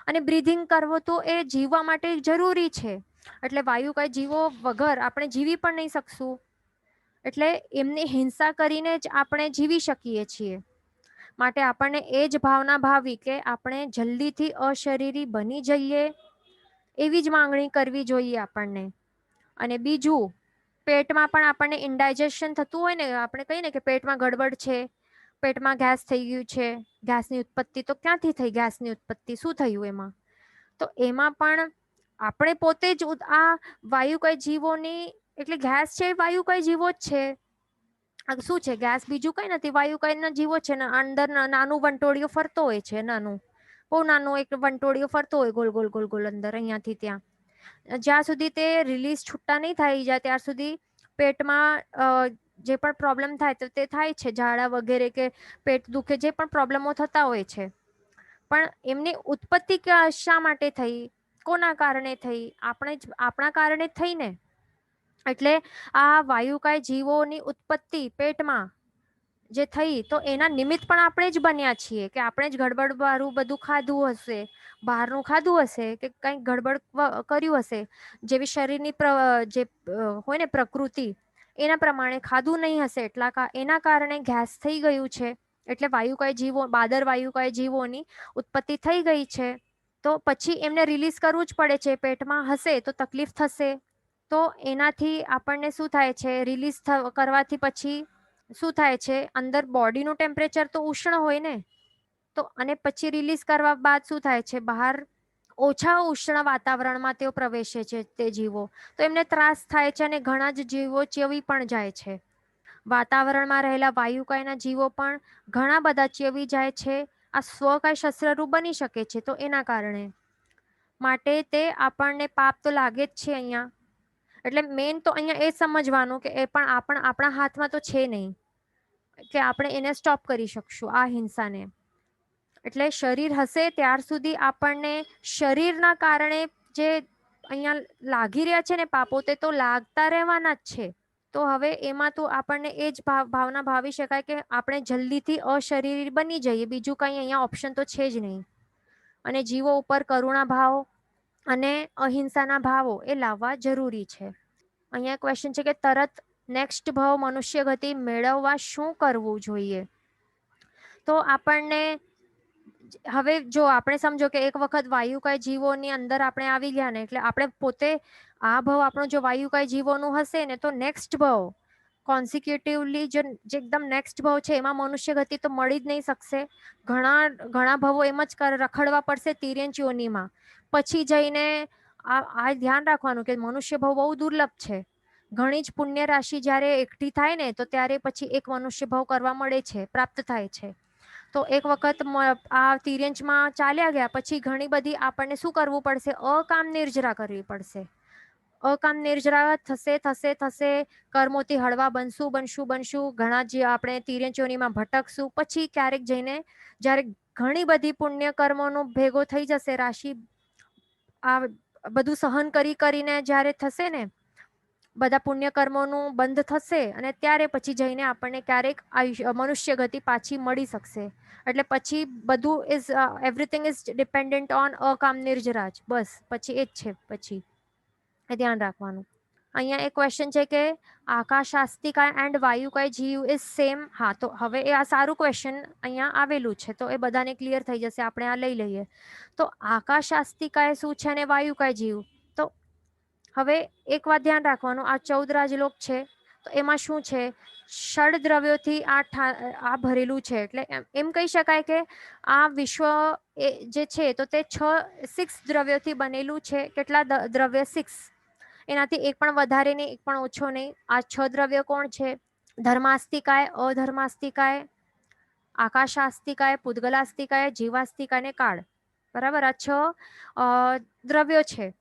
અને બ્રીધિંગ કરવો તો એ જીવવા માટે જરૂરી છે. એટલે વાયુકાય જીવો વગર આપણે જીવી પણ નહીં શકશું. એટલે એમની હિંસા કરીને જ આપણે જીવી શકીએ છીએ. માટે આપણને એ જ ભાવના ભાવી કે આપણે જલ્દીથી અશરીરી બની જઈએ, એવી જ માંગણી કરવી જોઈએ આપણને. અને બીજું, પેટમાં પણ આપણને ઇન્ડાઇજેશન થતું હોય ને, આપણે કહીએ ને કે પેટમાં ગડબડ છે, પેટમાં ગેસ થઈ ગયું છે, ગેસની ઉત્પત્તિ તો ક્યાંથી થઈ, ગેસની ઉત્પત્તિ શું થયું એમાં, તો એમાં પણ આપણે પોતે જ આ વાયુકય જીવોની, એટલે ગેસ છે એ વાયુકય જીવો જ છે. શું છે ગેસ? બીજું કઈ નથી, વાયુકયના જીવો છે ને. અંદર નાનું વંટોળિયું ફરતો હોય છે, નાનું બહુ નાનું એક વંટોળિયું ફરતો હોય ગોલ ગોલ ગોલ ગોલ અંદર, અહીંયાથી ત્યાં. જ્યાં સુધી તે રિલીઝ છૂટા નહીં થઈ જાય ત્યાં સુધી પેટમાં જે પણ પ્રોબ્લેમ થાય તો તે થાય છે, ઝાડા વગેરે કે પેટ દુખે, જે પણ પ્રોબ્લેમો થતા હોય છે. પણ એમની ઉત્પત્તિ શા માટે થઈ, કોના કારણે થઈ? આપણા કારણે થઈ ને. એટલે આ વાયુકાય જીવોની ઉત્પત્તિ પેટમાં જે થઈ, તો એના નિમિત્ત પણ આપણે જ બન્યા છીએ કે આપણે જ ગડબડ વાળું બધું ખાધું હશે, બહારનું ખાધું હશે કે કંઈક ગડબડ કર્યું હશે, જેવી શરીરની જે હોય ને પ્રકૃતિ એના પ્રમાણે ખાધું નહીં હશે, એના કારણે ગેસ થઈ ગયું છે. એટલે વાયુકાય જીવો, બાદર વાયુકાય જીવોની ઉત્પત્તિ થઈ ગઈ છે. તો પછી એમને રિલીઝ કરવું જ પડે છે. પેટમાં હશે તો તકલીફ થશે, તો એનાથી આપણને શું થાય છે, રિલીઝ કરવાથી પછી શું થાય છે, અંદર બોડીનું ટેમ્પરેચર તો ઉષ્ણ હોય ને, તો અને પછી રિલીઝ કરવા બાદ શું થાય છે, બહાર ઓછા ઉષ્ણ વાતાવરણમાં તેઓ પ્રવેશે છે તે જીવો, તો એમને ત્રાસ થાય છે અને ઘણા જ જીવો ચેવી પણ જાય છે. વાતાવરણમાં રહેલા વાયુકાયના જીવો પણ ઘણા બધા ચેવી જાય છે. આ સ્વકાય શસ્ત્રરૂપ બની શકે છે. તો એના કારણે માટે તે આપણને પાપ તો લાગે જ છે અહીંયા. એટલે મેન તો અહીંયા એ સમજવાનું કે એ પણ આપણા હાથમાં તો છે નહીં કે આપણે એને સ્ટોપ કરી શકશું આ હિંસાને. એટલે શરીર હશે ત્યાર સુધી આપણને શરીરના કારણે જે અહીંયા લાગી રહ્યા છે ને પાપો, તે તો લાગતા રહેવાના જ છે. તો હવે એમાં તો આપણને એ જ ભાવના ભાવી શકાય કે આપણે જલ્દીથી અશરીરી બની જઈએ. બીજું કંઈ અહીંયા ઓપ્શન તો છે જ નહીં. અને જીવો ઉપર કરુણા ભાવ અને અહિંસાના ભાવો એ લાવવા જરૂરી છે. અહીંયા ક્વેશ્ચન છે કે તરત નેક્સ્ટ ભાવ મનુષ્ય ગતિ મેળવવા શું કરવું જોઈએ? તો આપણને હવે જો આપણે સમજો કે એક વખત વાયુકાય જીવોની અંદર આપણે આવી ગયા ને, એટલે આપણે પોતે આ ભાવ આપણો જો વાયુકાય જીવોનું હશે ને, તો નેક્સ્ટ ભાવ કોન્સિક્યુટિવલી જે એકદમ નેક્સ્ટ ભાવ છે એમાં મનુષ્ય ગતિ તો મળી જ નહીં શકશે. ઘણા ભાવો એમ જ રખડવા પડશે તિર્યંચ યોનિમાં. પછી જઈને આ ધ્યાન રાખવાનું કે મનુષ્ય ભાવ બહુ દુર્લભ છે. ઘણી જ પુણ્ય રાશિ જ્યારે એકઠી થાય ને, તો ત્યારે પછી એક મનુષ્ય ભાવ કરવા મળે છે, પ્રાપ્ત થાય છે. તો એક વખત આ તિર્યંચમાં ચાલ્યા ગયા પછી ઘણી બધી આપણને શું કરવું પડશે, અકામ નિર્જરા કરવી પડશે. અકામ નિર્જરા થશે થશે થશે, કર્મોથી હળવા બનશું. ઘણા જે આપણે તિર્યંચોનીમાં ભટકશું. પછી ક્યારેક જઈને જ્યારે ઘણી બધી પુણ્ય કર્મોનું ભેગો થઈ જશે રાશિ, આ બધું સહન કરીને જ્યારે થશે ને, બધા પુણ્ય કર્મોનું બંધ થશે અને ત્યારે પછી જઈને આપણને ક્યારેક મનુષ્ય ગતિ પાછી મળી શકશે. એટલે પછી બધું એવરીથિંગ ઇઝ ડિપેન્ડન્ટ ઓન અકામ નિર્જરાજ. બસ પછી એ જ છે. પછી એ ધ્યાન રાખવાનું. અહીંયા એક ક્વેશ્ચન છે કે આકાશ આસ્તિકા એન્ડ વાયુકાય જીવ ઇઝ સેમ. હા, તો હવે એ આ સારું ક્વેશ્ચન અહીંયા આવેલું છે, તો એ બધાને ક્લિયર થઈ જશે. આપણે આ લઈ લઈએ. તો આકાશ આસ્તિકાય શું છે અને વાયુકાય જીવ, તો હવે એક વાત ધ્યાન રાખવાનું, આ 14 રાજલોક છે તો એમાં શું છે, ષડ દ્રવ્યોથી આ ભરેલું છે. એટલે એમ કહી શકાય કે આ વિશ્વ જે છે તો તે 6 દ્રવ્યોથી બનેલું છે. કેટલા દ્રવ્ય? 6. એનાથી એક પણ વધારે નહીં, એક પણ ઓછો નહીં. આ 6 દ્રવ્ય કોણ છે? ધર્માસ્તિકાય, અધર્માસ્તિકાય, આકાશાસ્તિકાય, પૂદગલાસ્તિકાય, જીવાસ્તિકાય ને કાળ. બરાબર, આ 6 દ્રવ્યો છે.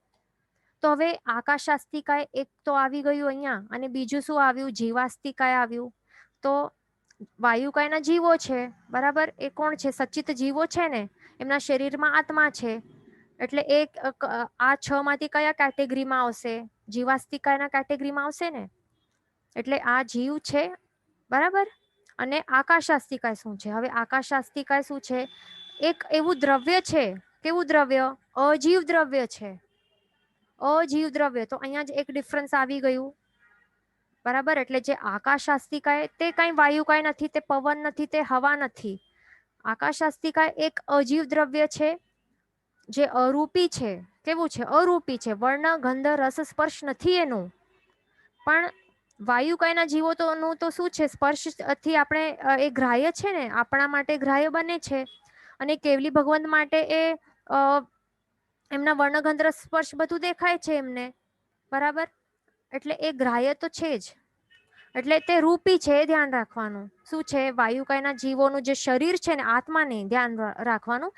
તો હવે આકાશાસ્તિકાય એક તો આવી ગયું અહીંયા, અને બીજું શું આવ્યું? જીવાસ્તિકાય આવ્યું. તો વાયુકાયના જીવો છે, બરાબર. એ કોણ છે? સચિત જીવો છે ને, એમના શરીરમાં આત્મા છે. એટલે એક આ 6 માંથી કયા કેટેગરીમાં આવશે? જીવાસ્તિકાયના કેટેગરીમાં આવશે ને. એટલે આ જીવ છે, બરાબર. અને આકાશાસ્તિકાય શું છે? હવે આકાશાસ્તિકાય શું છે? એક એવું દ્રવ્ય છે. કેવું દ્રવ્ય? અજીવ દ્રવ્ય છે. અજીવ દ્રવ્ય. તો અહીંયા જ એક ડિફરન્સ આવી ગયું, બરાબર. એટલે જે આકાશાસ્તિકાય તે કઈ વાયુકાય નથી, તે પવન નથી, તે હવા નથી. આકાશાસ્તિકાય એક અજીવ દ્રવ્ય છે, જે અરૂપી છે. કેવું છે? અરૂપી છે. વર્ણ, ગંધ, રસ, સ્પર્શ નથી એનું. પણ વાયુકાયના જીવો તો નું તો શું છે? સ્પર્શથી આપણે એ ગ્રાહ્ય છે ને, આપણા માટે ગ્રાહ્ય બને છે. અને કેવલી ભગવંત માટે એ એમના વર્ણગંધ રસ સ્પર્શ બધું દેખાય છે એમને, બરાબર. એટલે એ ગ્રાહ્ય તો છે જ. એટલે તે રૂપી છે, એ ધ્યાન રાખવાનું. શું છે? વાયુકાયના જીવોનું જે શરીર છે ને, આત્માની ધ્યાન રાખવાનું.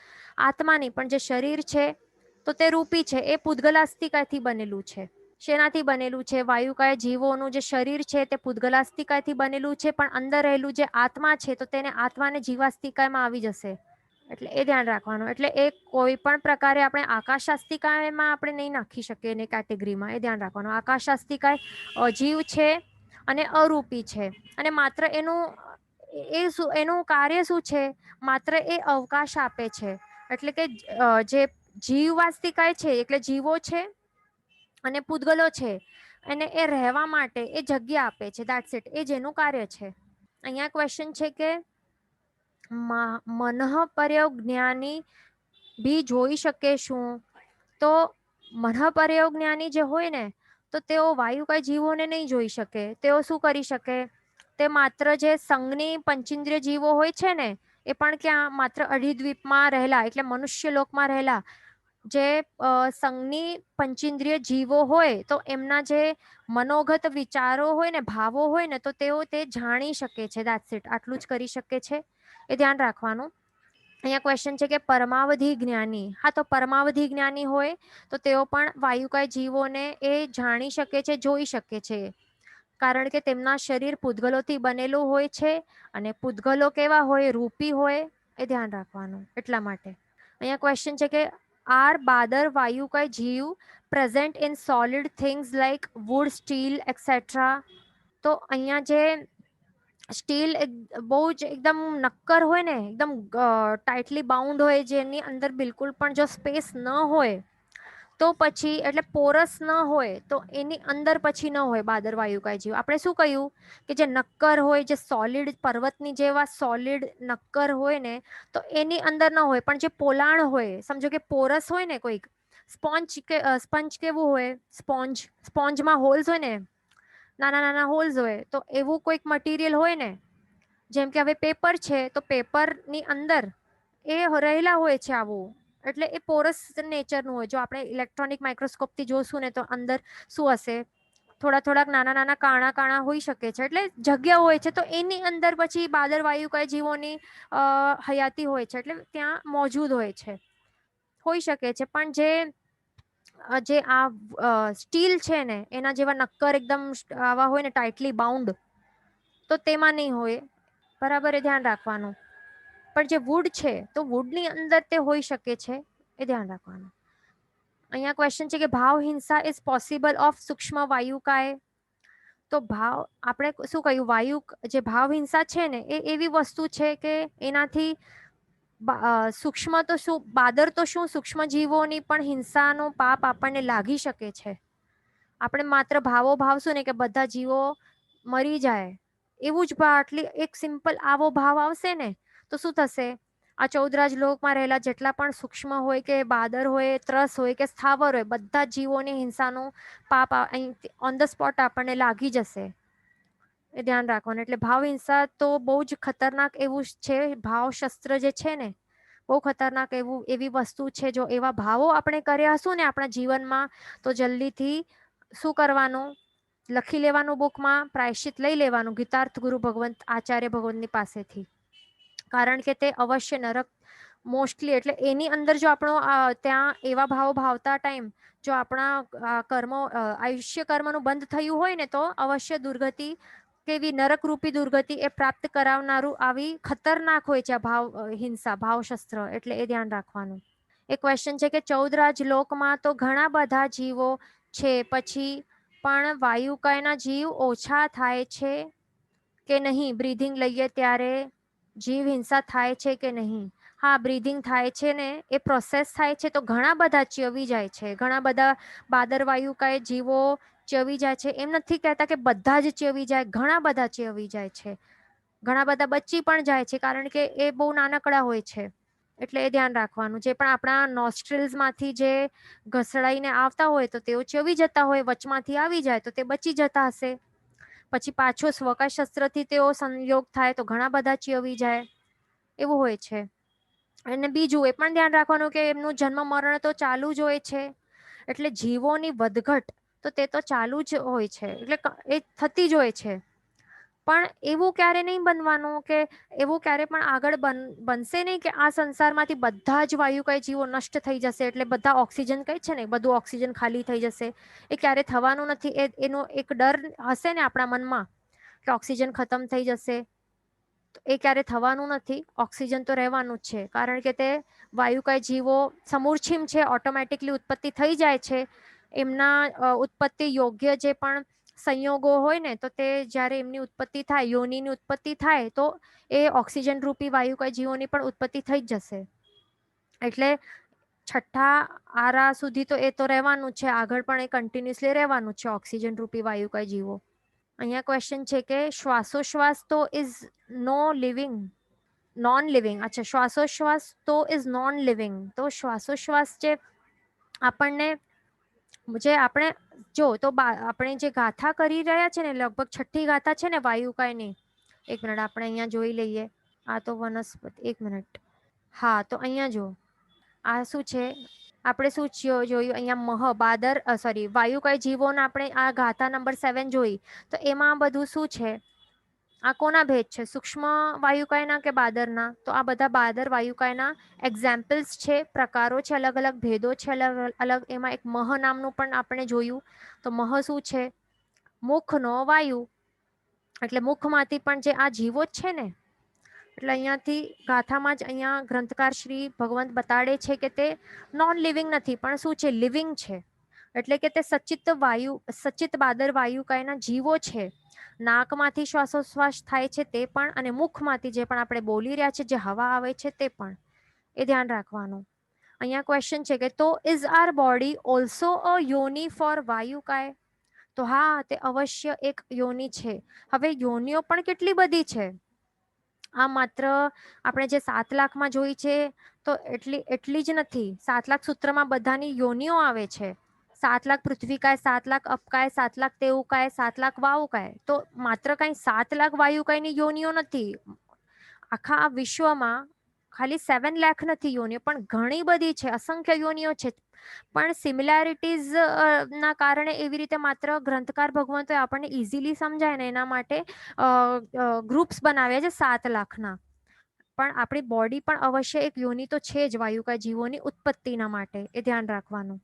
આત્માની પણ જે શરીર છે તો તે રૂપી છે. એ પૂદગલાસ્તિકાથી બનેલું છે. શેનાથી બનેલું છે? વાયુકાય જીવોનું જે શરીર છે તે પૂદગલાસ્તિકાથી બનેલું છે, પણ અંદર રહેલું જે આત્મા છે તો તેને આત્માને જીવાસ્તિકામાં આવી જશે. એટલે એ ધ્યાન રાખવાનું. એટલે એ કોઈ પણ પ્રકારે આપણે આકાશાસ્તિકાયમાં આપણે નહીં નાખી શકીએ એની કેટેગરીમાં, એ ધ્યાન રાખવાનું. આકાશાસ્તિકાય અજીવ છે અને અરૂપી છે. અને માત્ર એનું એનું કાર્ય શું છે? માત્ર એ અવકાશ આપે છે. એટલે કે જે જીવવાસ્તિકાય છે એટલે જીવો છે અને પૂદગલો છે, અને એ રહેવા માટે એ જગ્યા આપે છે. That's it. એ જેનું કાર્ય છે. અહીંયા ક્વેશ્ચન છે કે મનઃ પર્યોગ જ્ઞાની બી જોઈ શકે શું? તો મનઃ પર્યોગ જ્ઞાની જે હોય ને, તો તેઓ વાયુકાય જીવોને નહીં જોઈ શકે. તેઓ શું કરી શકે? તે માત્ર જે સંઘની પંચેન્દ્રિય જીવો હોય છે ને, એ પણ ક્યાં? માત્ર અઢિદ્વીપમાં રહેલા, એટલે મનુષ્ય લોકમાં રહેલા જે સંઘની પંચેન્દ્રિય જીવો હોય, તો એમના જે મનોગત વિચારો હોય ને, ભાવો હોય ને, તો તેઓ તે જાણી શકે છે. That's it. આટલું જ કરી શકે છે. એ ધ્યાન રાખવાનું. અહીંયા ક્વેશ્ચન છે કે પરમાવધિ જ્ઞાની. હા, તો પરમાવધિ જ્ઞાની હોય તો તેઓ પણ વાયુકાય જીવોને એ જાણી શકે છે, જોઈ શકે છે. કારણ કે તેમના શરીર પૂદગલોથી બનેલું હોય છે, અને પૂદગલો કેવા હોય? રૂપી હોય. એ ધ્યાન રાખવાનું. એટલા માટે અહીંયા ક્વેશ્ચન છે કે આર બાદર વાયુકાય જીવ present in solid things like wood, steel etcetera. તો અહીંયા જે સ્ટીલ બહુ જ એકદમ નક્કર હોય ને, એકદમ ટાઈટલી બાઉન્ડ હોય, જેની અંદર બિલકુલ પણ જો સ્પેસ ન હોય, તો પછી એટલે પોરસ ન હોય, તો એની અંદર પછી ન હોય બાદર વાયુકાય જીવ. આપણે શું કહ્યું કે જે નક્કર હોય, જે સોલિડ પર્વતની જેવા સોલિડ નક્કર હોય ને, તો એની અંદર ન હોય. પણ જે પોલાણ હોય, સમજો કે પોરસ હોય ને, કોઈક સ્પંજ કેવું હોય? સ્પોન્જમાં હોલ્સ હોય ને, નાના નાના હોલ્સ હોય. તો એવું કોઈક મટીરિયલ હોય ને, જેમ કે હવે પેપર છે, તો પેપરની અંદર એ રહેલા હોય છે આવું. એટલે એ પોરસ નેચરનું હોય. જો આપણે ઇલેક્ટ્રોનિક માઇક્રોસ્કોપથી જોશું ને, તો અંદર શું હશે? થોડાક નાના નાના કાણા કાણા હોઈ શકે છે. એટલે જગ્યા હોય છે. તો એની અંદર પછી બાદર વાયુકાય જીવોની હયાતી હોય છે. એટલે ત્યાં મોજૂદ હોય છે, હોઈ શકે છે. પણ જે આ સ્ટીલ છે ને, એના જેવા નક્કર એકદમ આવા હોય ને, ટાઈટલી બાઉન્ડ, તો તેમાં નહીં હોય. બરાબર, એ ધ્યાન રાખવાનું. પણ જે વુડ છે, તો વુડની અંદર તે હોઈ શકે છે. એ ધ્યાન રાખવાનું. અહીંયા ક્વેશ્ચન છે કે ભાવ હિંસા ઇઝ પોસિબલ ઓફ સૂક્ષ્મ વાયુકાય. તો ભાવ આપણે શું કહ્યું? વાયુ જે ભાવ હિંસા છે ને, એ એવી વસ્તુ છે કે એનાથી સૂક્ષ્મ તો શું, બાદર તો શું, સૂક્ષ્મ જીવોની પણ હિંસાનો પાપ આપણને લાગી શકે છે. આપણે માત્ર ભાવો ભાવશું ને કે બધા જીવો મરી જાય, એવું જ આટલી એક સિમ્પલ આવો ભાવ આવશે ને, તો શું થશે? આ 14 લોકમાં રહેલા જેટલા પણ સૂક્ષ્મ હોય કે બાદર હોય, ત્રસ હોય કે સ્થાવર હોય, બધા જીવોની હિંસાનું પાપ અહીં ઓન ધ સ્પોટ આપણને લાગી જશે. એ ધ્યાન રાખવાનું. એટલે ભાવ હિંસા તો બહુ જ ખતરનાક એવું છે. ભાવ શસ્ત્ર જે છે ને, બહુ ખતરનાક એવી વસ્તુ છે. જો એવા ભાવો આપણે કર્યા હશું ને આપણા જીવનમાં, તો જલ્દીથી શું કરવાનું? લખી લેવાનું બુકમાં, પ્રાયશ્ચિત લઈ લેવાનું ગીતાર્થ ગુરુ ભગવંત આચાર્ય ભગવંતની પાસેથી, કારણ કે તે અવશ્ય નરક મોસ્ટલી, એટલે એની અંદર જો આપણો ત્યાં એવા ભાવ ભાવતા ટાઈમ જો આપણા કર્મો આયુષ્ય કર્મનું બંધ થયું હોય ને તો અવશ્ય દુર્ગતિ કેવી નરકરૂપી દુર્ગતિ એ પ્રાપ્ત કરાવનારું આવી ખતરનાક હોય છે આ ભાવ હિંસા ભાવશસ્ત્ર, એટલે એ ધ્યાન રાખવાનું. એક ક્વેશ્ચન છે કે 14 લોકમાં તો ઘણા બધા જીવો છે, પછી પણ વાયુકાયના જીવ ઓછા થાય છે કે નહીં? બ્રીધિંગ લઈએ ત્યારે જીવ હિંસા થાય છે કે નહીં? હા, બ્રીધિંગ થાય છે ને, એ પ્રોસેસ થાય છે તો ઘણા બધા ચ્યવી જાય છે, ઘણા બધા બાદરવાયુકાય જીવો ચ્યવી જાય છે. એમ નથી કહેતા કે બધા જ ચ્યવી જાય, ઘણા બધા ચ્યવી જાય છે, ઘણા બધા બચી પણ જાય છે, કારણ કે એ બહુ નાનકડા હોય છે. એટલે એ ધ્યાન રાખવાનું. જે પણ આપણા નોસ્ટ્રિલ્સમાંથી જે ઘસડાઈને આવતા હોય તો તેઓ ચ્યવી જતા હોય, વચમાંથી આવી જાય તો તે બચી જતા હશે. પછી પાછો સ્વકાય શસ્ત્રથી તેઓ સંયોગ થાય તો ઘણા બધા ચ્યવી જાય, એવું હોય છે. અને બીજું એ પણ ધ્યાન રાખવાનું કે એમનું જન્મ મરણ તો ચાલુ જ હોય છે, એટલે જીવોની વધઘટ તો તે તો ચાલુ જ હોય છે, એટલે એ થતી જ હોય છે. પણ એવું ક્યારે નહીં બનવાનું કે એવું ક્યારે પણ આગળ બનશે નહીં કે આ સંસારમાંથી બધા જ વાયુકાય જીવો નષ્ટ થઈ જશે, એટલે બધા ઓક્સિજન કહે છે ને, બધું ઓક્સિજન ખાલી થઈ જશે. એ ક્યારે થવાનું નથી. એનો એક ડર હશે ને આપણા મનમાં કે ઓક્સિજન ખતમ થઈ જશે, એ ક્યારે થવાનું નથી. ઓક્સિજન તો રહેવાનું જ છે, કારણ કે તે વાયુકાય જીવો સમૂર્છિમ છે, ઓટોમેટિકલી ઉત્પત્તિ થઈ જાય છે. એમના ઉત્પત્તિ યોગ્ય જે પણ સંયોગો હોય ને તો તે જ્યારે એમની ઉત્પત્તિ થાય, યોનિની ઉત્પત્તિ થાય તો એ ઓક્સિજન રૂપી વાયુકાય જીવોની પણ ઉત્પત્તિ થઈ જ જશે. એટલે છઠ્ઠા આરા સુધી તો એ તો રહેવાનું છે, આગળ પણ એ કન્ટિન્યુઅસલી રહેવાનું છે ઓક્સિજન રૂપી વાયુકાય જીવો. અહીંયા ક્વેશ્ચન છે કે શ્વાસોશ્વાસ તો is no living non living. અચ્છા, શ્વાસોશ્વાસ તો ઇઝ નોન લિવિંગ. તો શ્વાસોશ્વાસ જે આપણને જે આપણે જો તો આપણે જે ગાથા કરી રહ્યા છે ને, લગભગ છઠ્ઠી ગાથા છે ને વાયુકાયની. એક મિનિટ આપણે અહીંયા જોઈ લઈએ. આ તો વનસ્પતિ, એક મિનિટ. હા, તો અહીંયા જો આ શું છે, આપણે શું જોયું અહીંયા મહ બાદર સોરી વાયુકાય જીવોના આપણે આ ગાથા નંબર 7 જોઈ, તો એમાં બધું શું છે, આ કોના ભેદ છે, સૂક્ષ્મ વાયુકાયના કે બાદરના? તો આ બધા બાદર વાયુકાયના એક્ઝામ્પલ્સ છે, પ્રકારો છે, અલગ અલગ ભેદો છે, અલગ અલગ. એમાં એક મહ નામનું પણ આપણે જોયું. તો મહ શું છે? મુખનો વાયુ, એટલે મુખમાંથી પણ જે આ જીવો જ છે ને, એટલે અહીંયાથી ગાથામાં જ અહીંયા ગ્રંથકાર શ્રી ભગવંત બતાડે છે કે તે નોન લિવિંગ નથી, પણ શું છે, લિવિંગ છે. એટલે કે તે સચિત બાદર વાયુકાયના જીવો છે. નાકમાંથી શ્વાસોશ્વાસ થાય છે તે પણ, અને મુખમાંથી જે પણ આપણે બોલી રહ્યા છે, જે હવા આવે છે તે પણ. એ ધ્યાન રાખવાનું. અહીંયા ક્વેશ્ચન છે કે તો is our body also a યોની ફોર વાયુકાય? તો હા, તે અવશ્ય એક યોની છે. હવે યોનિઓ પણ કેટલી બધી છે. આ માત્ર આપણે જે 7 લાખમાં જોઈ છે તો એટલી જ નથી. 7 લાખ સૂત્રમાં બધાની યોનિઓ આવે છે. 7 લાખ પૃથ્વીકાય, 7 લાખ અપકાય, 7 લાખ તેવુકાય, 7 લાખ વાવુકાય. તો માત્ર કઈ 7 લાખ વાયુકાયની યોનિઓ નથી. આખા આ વિશ્વમાં ખાલી 7 લાખ નથી યોનિઓ, પણ ઘણી બધી છે, અસંખ્ય યોનિઓ છે. પણ સિમિલારિટીઝ ના કારણે એવી રીતે માત્ર ગ્રંથકાર ભગવંતોએ આપણને ઇઝીલી સમજાય ને એના માટે ગ્રુપ્સ બનાવ્યા છે 7 લાખના. પણ આપણી બોડી પણ અવશ્ય એક યોનિ તો છે જ વાયુકાય જીવોની ઉત્પત્તિના માટે. એ ધ્યાન રાખવાનું,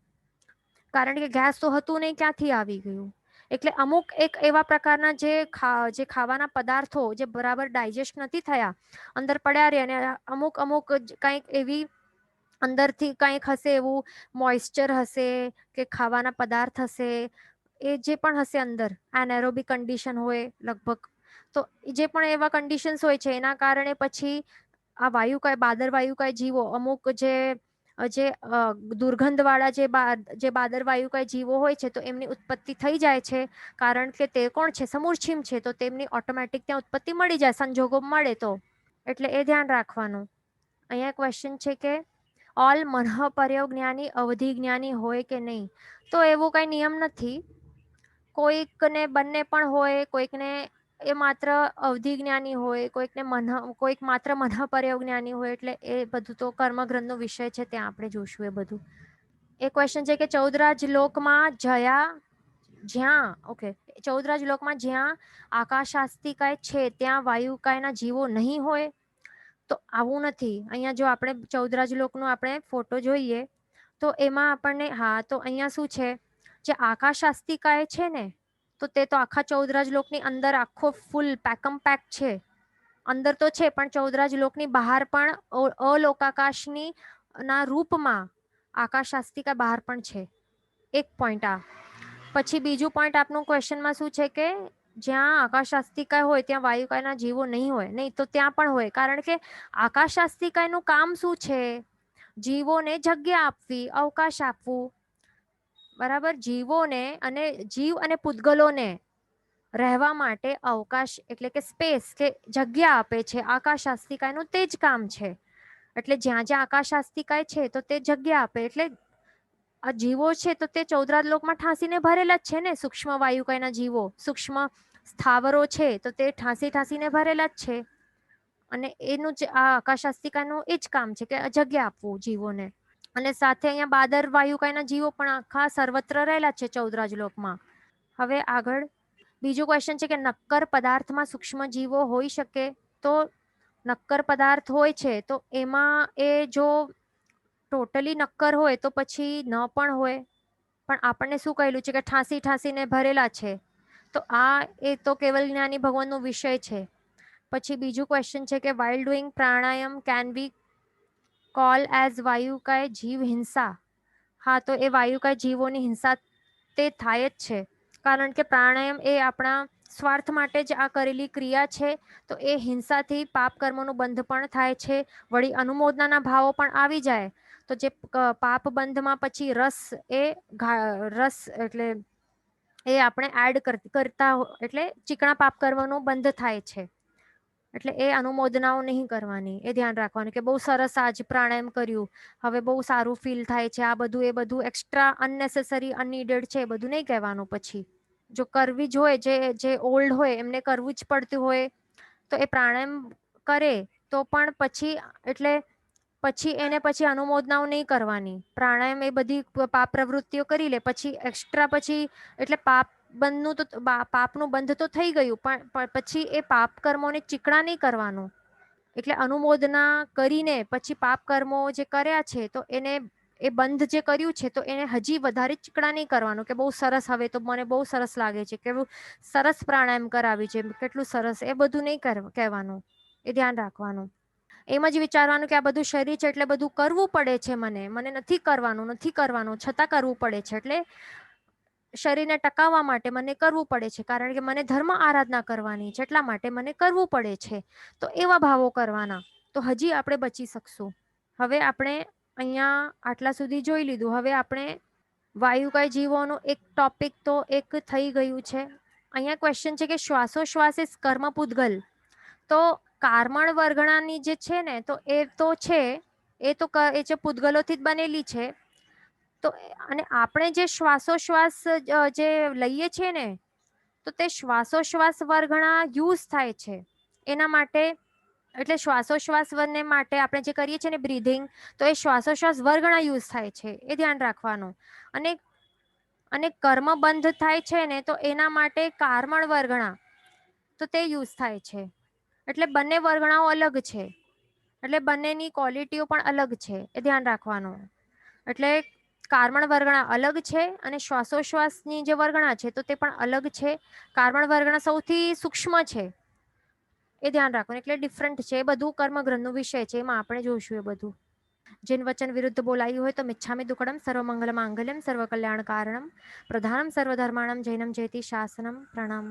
કારણ કે ગેસ તો હતું નહીં, ક્યાંથી આવી ગયું? એટલે અમુક એક એવા પ્રકારના જે ખાવાના પદાર્થો જે બરાબર ડાયજેસ્ટ નથી થયા, અંદર પડ્યા રહે, અને અમુક કંઈક એવી અંદરથી કંઈક હશે, એવું મોઇસ્ચર હશે કે ખાવાના પદાર્થ હશે, એ જે પણ હશે અંદર એનેરોબિક કન્ડિશન હોય લગભગ, તો જે પણ એવા કન્ડિશન્સ હોય છે એના કારણે પછી આ વાયુકાય બાદર વાયુકાય જીવો અમુક જે દુર્ગંધવાળા જે બાદર વાયુકાય જીવો હોય છે તો એમની ઉત્પત્તિ થઈ જાય છે, કારણ કે તે કોણ છે, સમૂર્છિમ છે, તો તેમની ઓટોમેટિક ત્યાં ઉત્પત્તિ મળી જાય, સંજોગો મળે તો. એટલે એ ધ્યાન રાખવાનું. અહીંયા ક્વેશ્ચન છે કે ઓલ મનઃ પર્યોગ જ્ઞાની અવધિ જ્ઞાની હોય કે નહીં? તો એવું કઈ નિયમ નથી. કોઈકને બંને પણ હોય, કોઈકને એ માત્ર અવધિ જ્ઞાની હોય, કોઈક માત્ર મનઃ પર્યોગ જ્ઞાની હોય. એટલે એ બધું તો કર્મગ્રંથનો વિષય છે, ત્યાં આપણે જોશું એ બધું. એ ક્વેશ્ચન છે કે 14 લોકમાં જયા જ્યાં ઓકે 14 રાજલોકમાં જ્યાં આકાશાસ્તિકાય છે ત્યાં વાયુકાયના જીવો નહીં હોય, તો આવું નથી. અહીંયા જો આપણે 14 રાજલોકનો આપણે ફોટો જોઈએ તો એમાં આપણને તો અહીંયા શું છે, જે આકાશાસ્તિકાય છે ને તો તે તો આખા 14 રાજલોકની અંદર આખો ફૂલ પેકમ પેક છે. અંદર તો છે પણ 14 રાજલોકની બહાર પણ અલોકાકાશની ના રૂપમાં આકાશાસ્તિકા બહાર પણ છે. એક પોઈન્ટ આ. પછી બીજું પોઈન્ટ આપનું ક્વેશ્ચનમાં શું છે કે જ્યાં આકાશાસ્તિકાય હોય ત્યાં વાયુકાયના જીવો નહીં હોય. નહીં તો ત્યાં પણ હોય, કારણ કે આકાશાસ્તિકાયનું કામ શું છે? જીવોને જગ્યા આપવી, અવકાશ આપવું. બરાબર. જીવોને અને જીવ અને પૂતગલોને રહેવા માટે અવકાશ એટલે કે સ્પેસ કે જગ્યા આપે છે. આકાશાસ્તિકાયનું તે જ કામ છે. એટલે જ્યાં જ્યાં આકાશાસ્તિકાય છે તો તે જગ્યા આપે. એટલે આ જીવો છે તો તે 14 લોકમાં ઠાંસીને ભરેલા જ છે ને. સૂક્ષ્મ વાયુકાયના જીવો, સૂક્ષ્મ સ્થાવરો છે તો તે ઠાંસીને ભરેલા જ છે. અને એનું જ આ આકાશાસ્તિકાનું એ જ કામ છે કે જગ્યા આપવું જીવોને. અને સાથે અહીંયા બાદર વાયુકાયના જીવો પણ આખા સર્વત્ર રહેલા છે 14 લોકમાં. હવે આગળ બીજો ક્વેશ્ચન છે કે નક્કર પદાર્થમાં સૂક્ષ્મ જીવો હોઈ શકે? તો નક્કર પદાર્થ હોય છે તો એમાં એ જો ટોટલી નક્કર હોય તો પછી ન પણ હોય. પણ આપણને શું કહેલું છે કે ઠાંસીને ભરેલા છે. તો એ તો કેવલ જ્ઞાની ભગવાનનો વિષય છે. પછી બીજું ક્વેશ્ચન છે કે while doing pranayama can be call as વાયુકાય જીવ હિંસા? હા, તો એ વાયુકાય જીવોની હિંસા તે થાય જ છે. કારણ કે પ્રાણાયામ એ આપણા સ્વાર્થ માટે જ આ કરેલી ક્રિયા છે. તો એ હિંસાથી પાપ કર્મોનું બંધ પણ થાય છે. વળી અનુમોદનાના ભાવો પણ આવી જાય તો જે પાપ બંધમાં પછી રસ એટલે એ આપણે એડ કરતા એટલે ચીકણા પાપ કરવાનું બંધ થાય છે. એટલે એ અનુમોદનાઓ નહીં કરવાની, એ ધ્યાન રાખવાનું કે બહુ સરસ આજ પ્રાણાયામ કર્યું, હવે બહુ સારું ફીલ થાય છે. આ બધું એ બધું એક્સ્ટ્રા અનનેસેસરી અનનીડેડ છે એ બધું નહીં કહેવાનું. પછી જો કરવી જ હોય, જે ઓલ્ડ હોય એમને કરવું જ પડતું હોય તો એ પ્રાણાયામ કરે તો પણ પછી એને પછી અનુમોદનાઓ નહીં કરવાની. પ્રાણાયામ એ બધી પાપ પ્રવૃત્તિઓ કરી લે પછી એક્સ્ટ્રા પછી એટલે પાપનું બંધ તો થઈ ગયું પણ પછી એ પાપ કર્મોને ચીકણા નહીં કરવાનું. એટલે અનુમોદના કરીને પછી પાપ કર્મો જે કર્યા છે તો એને એ બંધ જે કર્યું છે તો એને હજી વધારે ચીકણા નહીં કરવાનું કે બહુ સરસ, હવે તો મને બહુ સરસ લાગે છે, કેવું સરસ પ્રાણાયામ કરાવી છે, કેટલું સરસ, એ બધું નહીં કહેવાનું. એ ધ્યાન રાખવાનું. એમ જ વિચારવાનું કે આ બધું શરીર છે એટલે બધું કરવું પડે છે, મને નથી કરવાનું છતાં કરવું પડે છે. એટલે શરીરને ટકાવવા માટે મને કરવું પડે છે, કારણ કે મને ધર્મ આરાધના કરવાની છે એટલા માટે મને કરવું પડે છે. તો એવા ભાવો કરવાના તો હજી આપણે બચી શકશું. હવે આપણે અહીંયા આટલા સુધી જોઈ લીધું. હવે આપણે વાયુકાય જીવોનું એક ટોપિક તો એક થઈ ગયું છે. અહીંયા ક્વેશ્ચન છે કે શ્વાસોશ્વાસ એ કર્મ પૂતગલ. તો કાર્મણ વર્ગણાની જે છે ને તો એ તો છે, એ છે પૂતગલોથી જ બનેલી છે. તો અને આપણે જે શ્વાસોશ્વાસ જે લઈએ છીએ ને તો તે શ્વાસોશ્વાસ વર્ગણા યુઝ થાય છે એના માટે. એટલે શ્વાસોશ્વાસ માટે આપણે જે કરીએ છીએ ને બ્રીધિંગ, તો એ શ્વાસોશ્વાસ વર્ગણા યુઝ થાય છે, એ ધ્યાન રાખવાનું. અને કર્મ બંધ થાય છે ને તો એના માટે કાર્મણ વર્ગણા તો તે યુઝ થાય છે. એટલે બંને વર્ગણાઓ અલગ છે, એટલે બંનેની ક્વોલિટીઓ પણ અલગ છે, એ ધ્યાન રાખવાનું. એટલે કાર્મણ વર્ગણા અલગ છે અને શ્વાસોશ્વાસની જે વર્ગણા છે તો તે પણ અલગ છે. કાર્મણ વર્ગણા સૌથી સૂક્ષ્મ છે, એ ધ્યાન રાખવાનું. એટલે ડિફરન્ટ છે. એ બધું કર્મગ્રંથનો વિષય છે, એમાં આપણે જોઈશું એ બધું. जिन वचन विरुद्ध बोलाયું હોય તો મિચ્છામિ દુક્કડમ સર્વમંગલ માંગલ્યમ સર્વકલ્યાણ કારણમ પ્રધાનમ સર્વધર્માણમ જૈનમ જયતિ શાસનમ પ્રણામ.